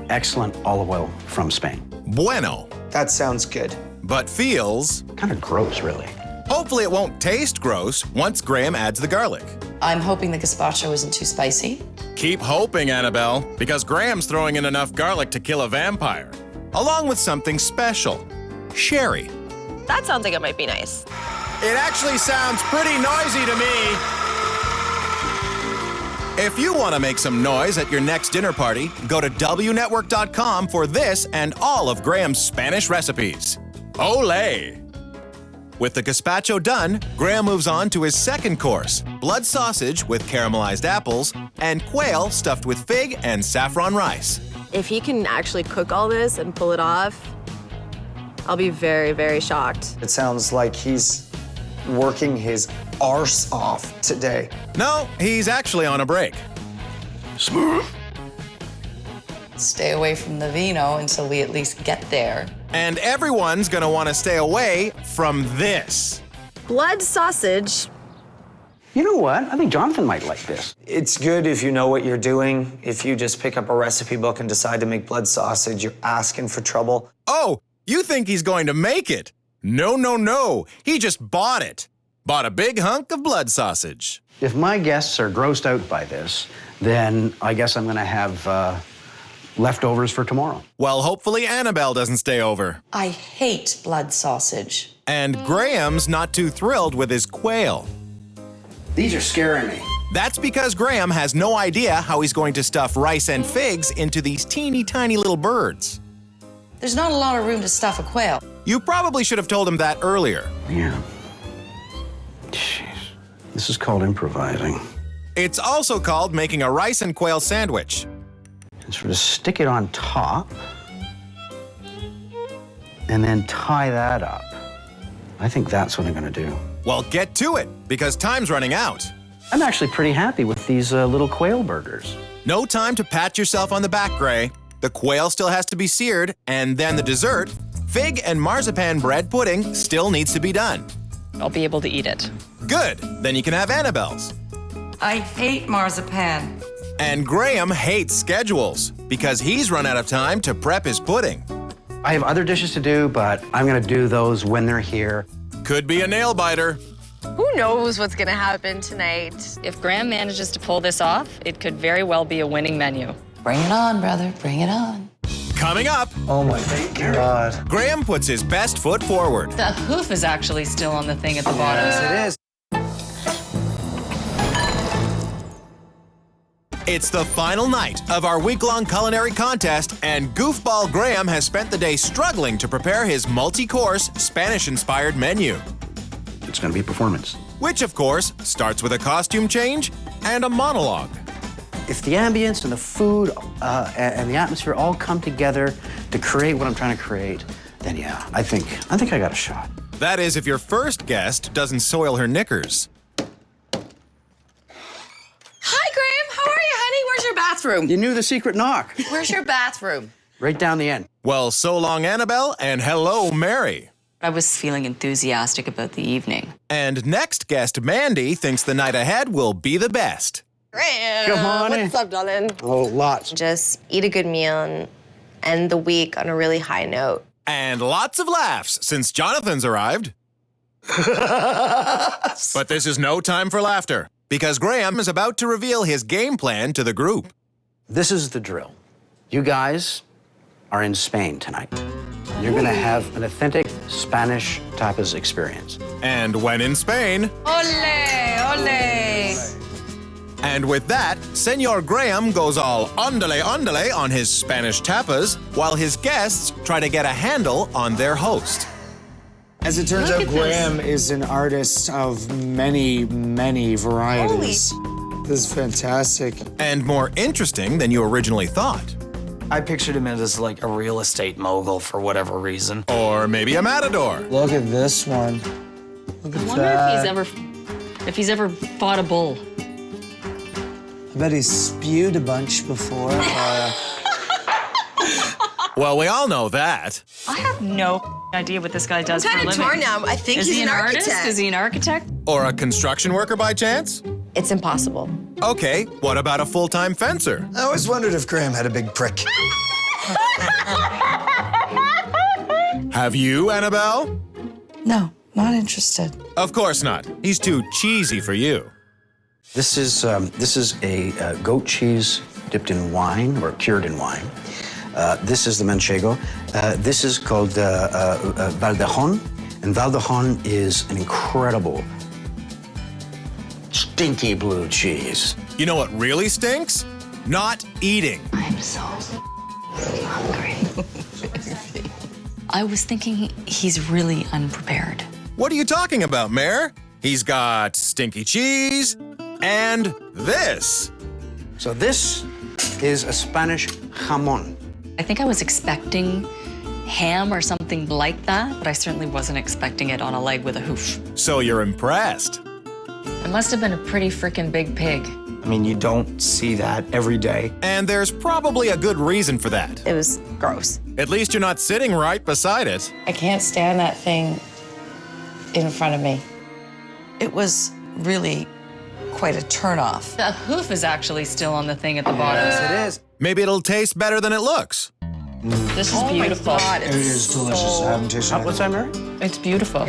excellent olive oil from Spain. Bueno. That sounds good. But feels... kind of gross, really. Hopefully it won't taste gross once Graham adds the garlic. I'm hoping the gazpacho isn't too spicy. Keep hoping, Annabelle, because Graham's throwing in enough garlic to kill a vampire. Along with something special. Sherry. That sounds like it might be nice. It actually sounds pretty noisy to me. If you want to make some noise at your next dinner party, go to WNetwork.com for this and all of Graham's Spanish recipes. Olé! With the gazpacho done, Graham moves on to his second course, blood sausage with caramelized apples and quail stuffed with fig and saffron rice. If he can actually cook all this and pull it off, I'll be very, very shocked. It sounds like he's working his arse off today. No, he's actually on a break. Smooth. Stay away from the vino until we at least get there. And everyone's gonna want to stay away from this. Blood sausage. You know what? I think Jonathan might like this. It's good if you know what you're doing. If you just pick up a recipe book and decide to make blood sausage, you're asking for trouble. Oh, you think he's going to make it? No, no, no. He just bought it. Bought a big hunk of blood sausage. If my guests are grossed out by this, then I guess I'm going to have leftovers for tomorrow. Well, hopefully Annabel doesn't stay over. I hate blood sausage. And Graham's not too thrilled with his quail. These are scaring me. That's because Graham has no idea how he's going to stuff rice and figs into these teeny tiny little birds. There's not a lot of room to stuff a quail. You probably should have told him that earlier. Yeah. Jeez. This is called improvising. It's also called making a rice and quail sandwich. And sort of stick it on top, and then tie that up. I think that's what I'm gonna do. Well, get to it, because time's running out. I'm actually pretty happy with these little quail burgers. No time to pat yourself on the back, Gray. The quail still has to be seared, and then the dessert, fig and marzipan bread pudding, still needs to be done. I'll be able to eat it. Good, then you can have Annabel's. I hate marzipan. And Graham hates schedules, because he's run out of time to prep his pudding. I have other dishes to do, but I'm gonna do those when they're here. Could be a nail biter. Who knows what's gonna happen tonight? If Graham manages to pull this off, it could very well be a winning menu. Bring it on, brother. Bring it on. Coming up, Oh my God. Graham puts his best foot forward. The hoof is actually still on the thing at the bottom. Yes, it is. It's the final night of our week-long culinary contest, and Goofball Graham has spent the day struggling to prepare his multi-course, Spanish-inspired menu. It's gonna be a performance. Which, of course, starts with a costume change and a monologue. If the ambience and the food and the atmosphere all come together to create what I'm trying to create, then yeah, I think I got a shot. That is, if your first guest doesn't soil her knickers. Hi, Graham. How are you, honey? Where's your bathroom? You knew the secret knock. Where's your bathroom? Right down the end. Well, so long, Annabel, and hello, Mary. I was feeling enthusiastic about the evening. And next guest, Mandy, thinks the night ahead will be the best. Graham, Come on in. what's up, darling? Oh, lots. Just eat a good meal and end the week on a really high note. And lots of laughs since Jonathan's arrived. But this is no time for laughter, because Graham is about to reveal his game plan to the group. This is the drill. You guys are in Spain tonight. You're gonna have an authentic Spanish tapas experience. And when in Spain, Ole, ole. and with that, Senor Graham goes all ondale ondale on his Spanish tapas, while his guests try to get a handle on their host. As it turns out, Graham is an artist of many, many varieties. This is fantastic. And more interesting than you originally thought. I pictured him as like a real estate mogul for whatever reason. Or maybe a matador. Look at this one. Look at I wonder that. if he's ever fought a bull. I bet he's spewed a bunch before. Well, we all know that. I have no idea what this guy does for a living. I'm kind of torn now. I think Is he's he an artist? architect. Is he an architect? Or a construction worker by chance? It's impossible. Okay, what about a full-time fencer? I always wondered if Graham had a big prick. Have you, Annabelle? No, not interested. Of course not. He's too cheesy for you. This is a goat cheese dipped in wine or cured in wine. This is the manchego. This is called Valdejon, and Valdejon is an incredible stinky blue cheese. You know what really stinks? Not eating. I'm so hungry. I was thinking he's really unprepared. What are you talking about, Mayor? He's got stinky cheese and this. So this is a Spanish jamón. I think I was expecting ham or something like that, but I certainly wasn't expecting it on a leg with a hoof. So you're impressed. It must have been a pretty freaking big pig. I mean, you don't see that every day. And there's probably a good reason for that. It was gross. At least you're not sitting right beside it. I can't stand that thing in front of me. It was really quite a turnoff. The hoof is actually still on the thing at the bottom. Yes, it is. Maybe it'll taste better than it looks. This is beautiful. Oh my God, It is delicious. I haven't tasted it. What's that, Mary? It's beautiful.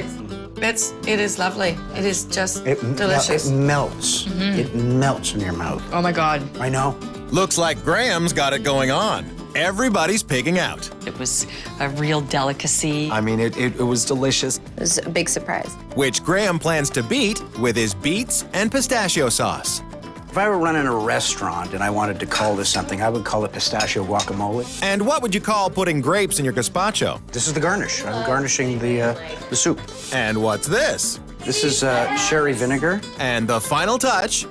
It is lovely. It is just delicious. It melts. It melts in your mouth. Oh my God. I know. Looks like Graham's got it going on. Everybody's pigging out. It was a real delicacy. I mean, it was delicious. It was a big surprise. Which Graham plans to beat with his beets and pistachio sauce. If I were running a restaurant and I wanted to call this something, I would call it pistachio guacamole. And what would you call putting grapes in your gazpacho? This is the garnish. I'm garnishing the soup. And what's this? This is sherry vinegar. And the final touch?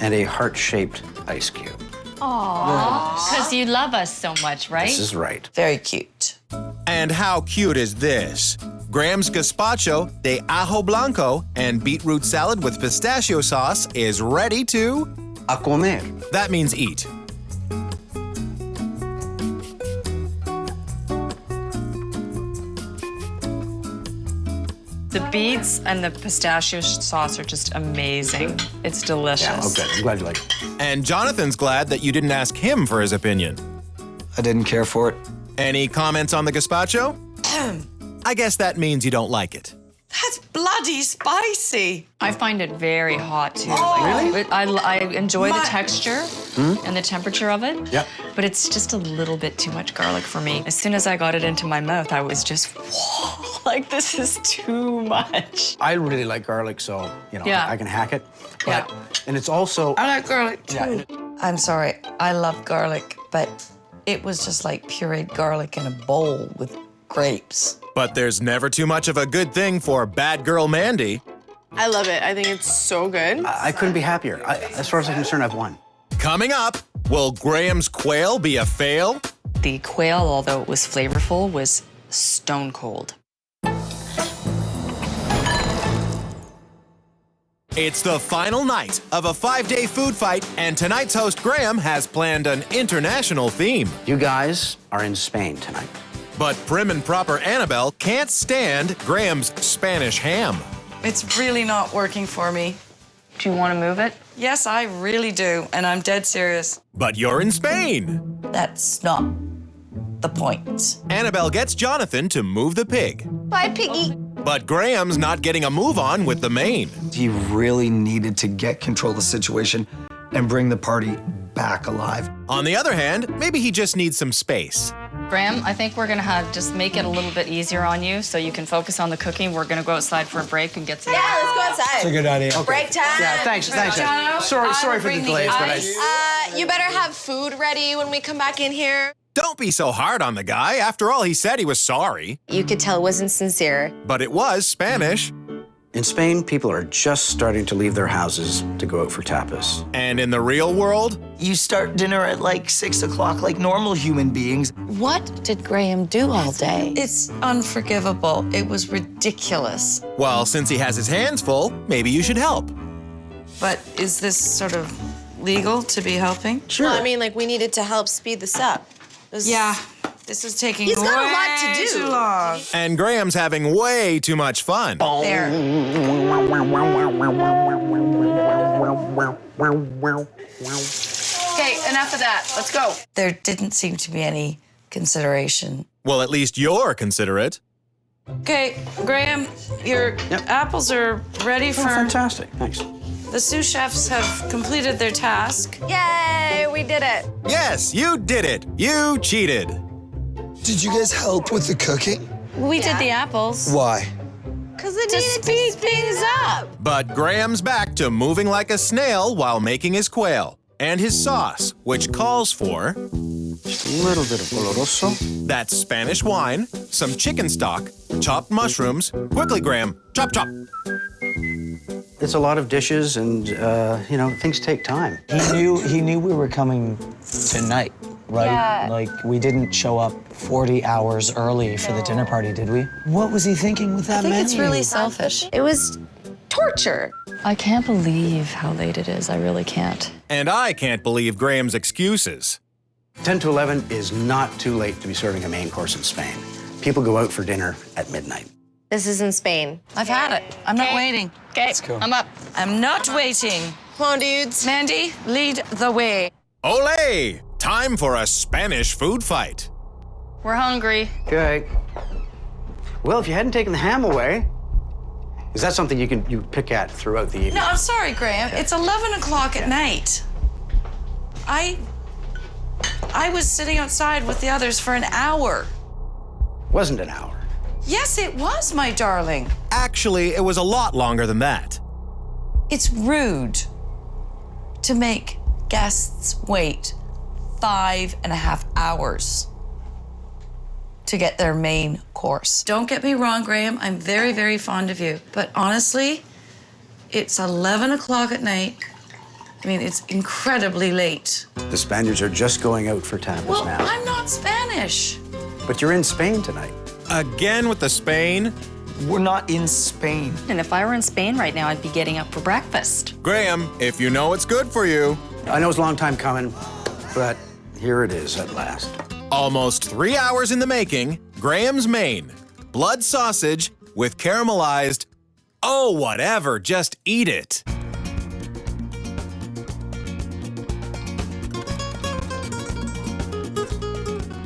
And a heart-shaped ice cube. Aww. Because you love us so much, right? This is right. Very cute. And how cute is this? Graham's gazpacho de ajo blanco and beetroot salad with pistachio sauce is ready to... A comer. That means eat. The beets and the pistachio sauce are just amazing. It's delicious. Yeah, oh good. I'm glad you like it. And Jonathan's glad that you didn't ask him for his opinion. I didn't care for it. Any comments on the gazpacho? I guess that means you don't like it. That's bloody spicy. I find it very hot too. Oh, really? I enjoy the texture and the temperature of it. Yeah. But it's just a little bit too much garlic for me. As soon as I got it into my mouth, I was just, whoa, like this is too much. I really like garlic, so, you know, Yeah. I can hack it. But, and it's also... I like garlic too. Yeah. I'm sorry, I love garlic, but it was just like pureed garlic in a bowl with grapes. But there's never too much of a good thing for bad girl Mandy. I love it. I think it's so good. I couldn't be happier. As far as I'm concerned, I've won. Coming up, will Graham's quail be a fail? The quail, although it was flavorful, was stone cold. It's the final night of a 5-day food fight, and tonight's host Graham has planned an international theme. You guys are in Spain tonight. But prim and proper Annabel can't stand Graham's Spanish ham. It's really not working for me. Do you want to move it? Yes, I really do, and I'm dead serious. But you're in Spain. That's not the point. Annabel gets Jonathan to move the pig. Bye, piggy. But Graham's not getting a move on with the mane. He really needed to get control of the situation and bring the party back alive. On the other hand, maybe he just needs some space. Graham, I think we're gonna just make it a little bit easier on you so you can focus on the cooking. We're gonna go outside for a break and get some. Yeah, let's go outside. It's a good idea. Okay. Break time. Yeah, thanks. Sorry for the delays, but You better have food ready when we come back in here. Don't be so hard on the guy. After all, he said he was sorry. You could tell it wasn't sincere. But it was Spanish. In Spain, people are just starting to leave their houses to go out for tapas. And in the real world? You start dinner at like 6 o'clock like normal human beings. What did Graham do all day? It's unforgivable. It was ridiculous. Well, since he has his hands full, maybe you should help. But is this sort of legal to be helping? Sure. Well, I mean, like, we needed to help speed this up. Yeah, this is taking He's got a way lot to do. too long. And Graham's having way too much fun. There. Okay, enough of that. Let's go. There didn't seem to be any consideration. Well, at least you're considerate. Okay, Graham, your apples are ready for... fantastic. Thanks. The sous chefs have completed their task. Yay, we did it. Yes, you did it. You cheated. Did you guys help with the cooking? We did the apples. Why? Because it needed to speed things up. But Graham's back to moving like a snail while making his quail. And his sauce, which calls for... Just a little bit of oloroso. That's Spanish wine, some chicken stock, chopped mushrooms. Quickly, Graham. Chop, chop. It's a lot of dishes and, you know, things take time. He knew we were coming tonight, right? Yeah. Like, we didn't show up 40 hours early for the dinner party, did we? What was he thinking with that I think menu? it's really selfish. It was torture. I can't believe how late it is. I really can't. And I can't believe Graham's excuses. 10 to 11 is not too late to be serving a main course in Spain. People go out for dinner at midnight. This is in Spain. I've had it. I'm not waiting. Okay, I'm up. I'm not waiting. Come on, dudes. Mandy, lead the way. Olé! Time for a Spanish food fight. We're hungry. Okay. Well, if you hadn't taken the ham away, is that something you pick at throughout the evening? No, I'm sorry, Graham. It's 11 o'clock at night. I was sitting outside with the others for an hour. Wasn't an hour. Yes, it was, my darling. Actually, it was a lot longer than that. It's rude. to make guests wait 5.5 hours to get their main course. Don't get me wrong, Graham, I'm very, very fond of you. But honestly, it's 11 o'clock at night. I mean, it's incredibly late. The Spaniards are just going out for tapas Well, now. I'm not Spanish. But you're in Spain tonight. Again with the Spain? We're not in Spain. And if I were in Spain right now, I'd be getting up for breakfast. Graham, if you know it's good for you. I know it's a long time coming, but here it is at last. Almost 3 hours in the making, Graham's main. Blood sausage with caramelized, oh, whatever, just eat it.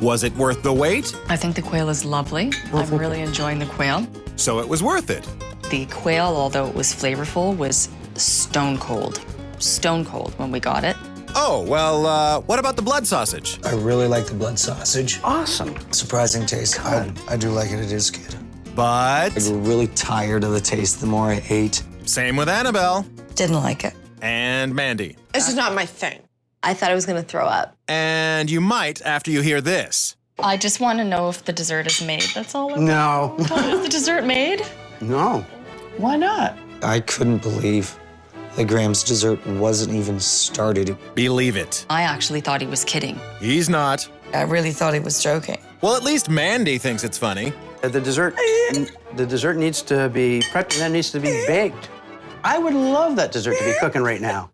Was it worth the wait? I think the quail is lovely. I'm really enjoying the quail. So it was worth it. The quail, although it was flavorful, was stone cold. Stone cold when we got it. Oh, well, what about the blood sausage? I really like the blood sausage. Awesome. Surprising taste. I do like it. It is good. But I grew really tired of the taste the more I ate. Same with Annabel. Didn't like it. And Mandy. This is not my thing. I thought I was gonna throw up. And you might after you hear this. I just want to know if the dessert is made. That's all. No. Is the dessert made? No. Why not? I couldn't believe that Graham's dessert wasn't even started. Believe it. I actually thought he was kidding. He's not. I really thought he was joking. Well, at least Mandy thinks it's funny. The dessert needs to be prepped and then needs to be baked. I would love that dessert to be cooking right now.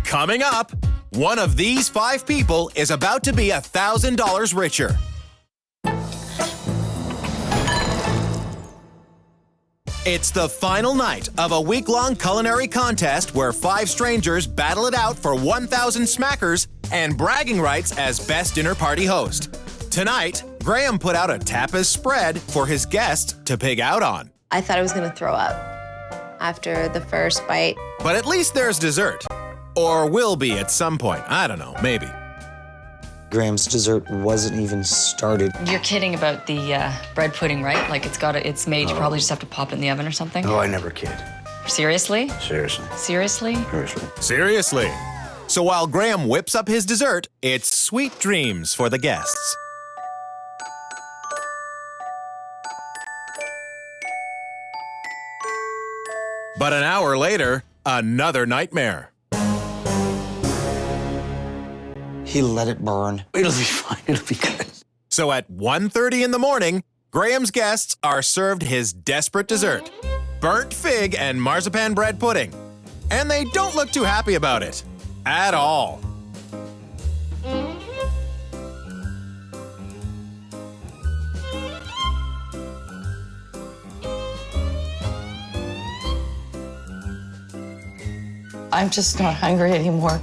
Coming up, one of these 5 people is about to be $1,000 richer. It's the final night of a week-long culinary contest where 5 strangers battle it out for 1,000 smackers and bragging rights as best dinner party host. Tonight, Graham put out a tapas spread for his guests to pig out on. I thought I was gonna throw up after the first bite. But at least there's dessert. Or will be at some point. I don't know, maybe. Graham's dessert wasn't even started. You're kidding about the bread pudding, right? Like it's made. You probably just have to pop it in the oven or something. Oh, I never kid. Seriously? Seriously. Seriously? Seriously. Seriously. So while Graham whips up his dessert, it's sweet dreams for the guests. But an hour later, another nightmare. He let it burn. It'll be fine. It'll be good. So at 1:30 in the morning, Graham's guests are served his desperate dessert, burnt fig and marzipan bread pudding. And they don't look too happy about it. At all. I'm just not hungry anymore.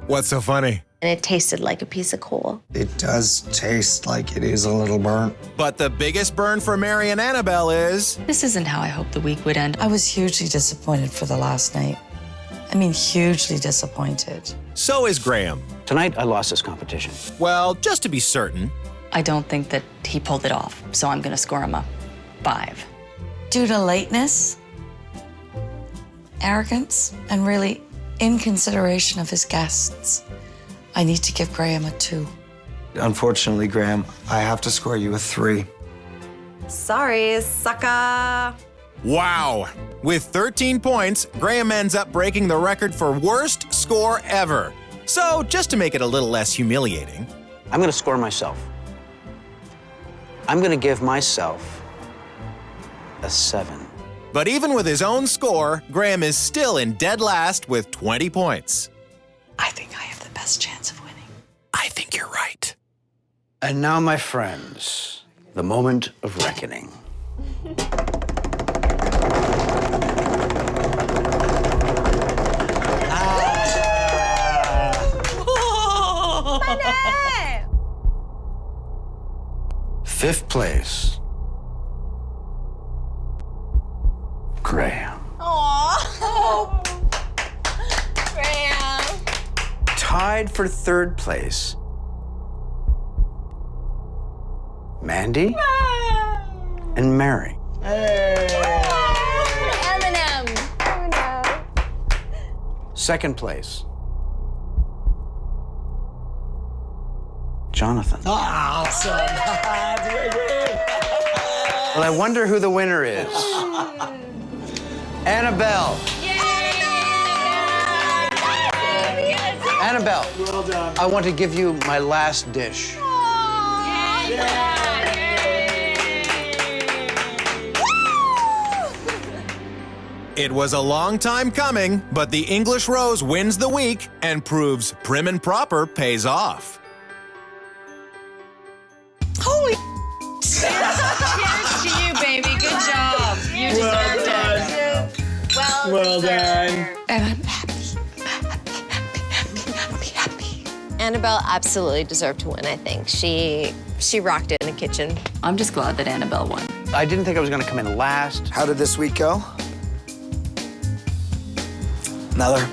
What's so funny? And it tasted like a piece of coal. It does taste like it is a little burnt. But the biggest burn for Mary and Annabel is... This isn't how I hoped the week would end. I was hugely disappointed for the last night. I mean, hugely disappointed. So is Graham. Tonight, I lost this competition. Well, just to be certain. I don't think that he pulled it off, so I'm gonna score him a 5. Due to lateness, arrogance, and really inconsideration of his guests, I need to give Graham a 2. Unfortunately, Graham, I have to score you a 3. Sorry, sucker. Wow. With 13 points, Graham ends up breaking the record for worst score ever. So, just to make it a little less humiliating, I'm going to score myself. I'm going to give myself a 7. but even with his own score, Graham is still in dead last with 20 points. I think I have the best chance of winning. I think you're right. And now, my friends, the moment of reckoning. Fifth place, Graham. Aww. Graham. Tied for third place, Mandy and Mary. Second place, Jonathan. Awesome. Well, I wonder who the winner is. Annabel. Annabel, well done. I want to give you my last dish. It was a long time coming, but the English Rose wins the week and proves prim and proper pays off. Holy Cheers to you, baby. Good job. You deserved it. Well done. And I'm happy. Annabelle absolutely deserved to win, I think. She rocked it in the kitchen. I'm just glad that Annabelle won. I didn't think I was going to come in last. How did this week go? Another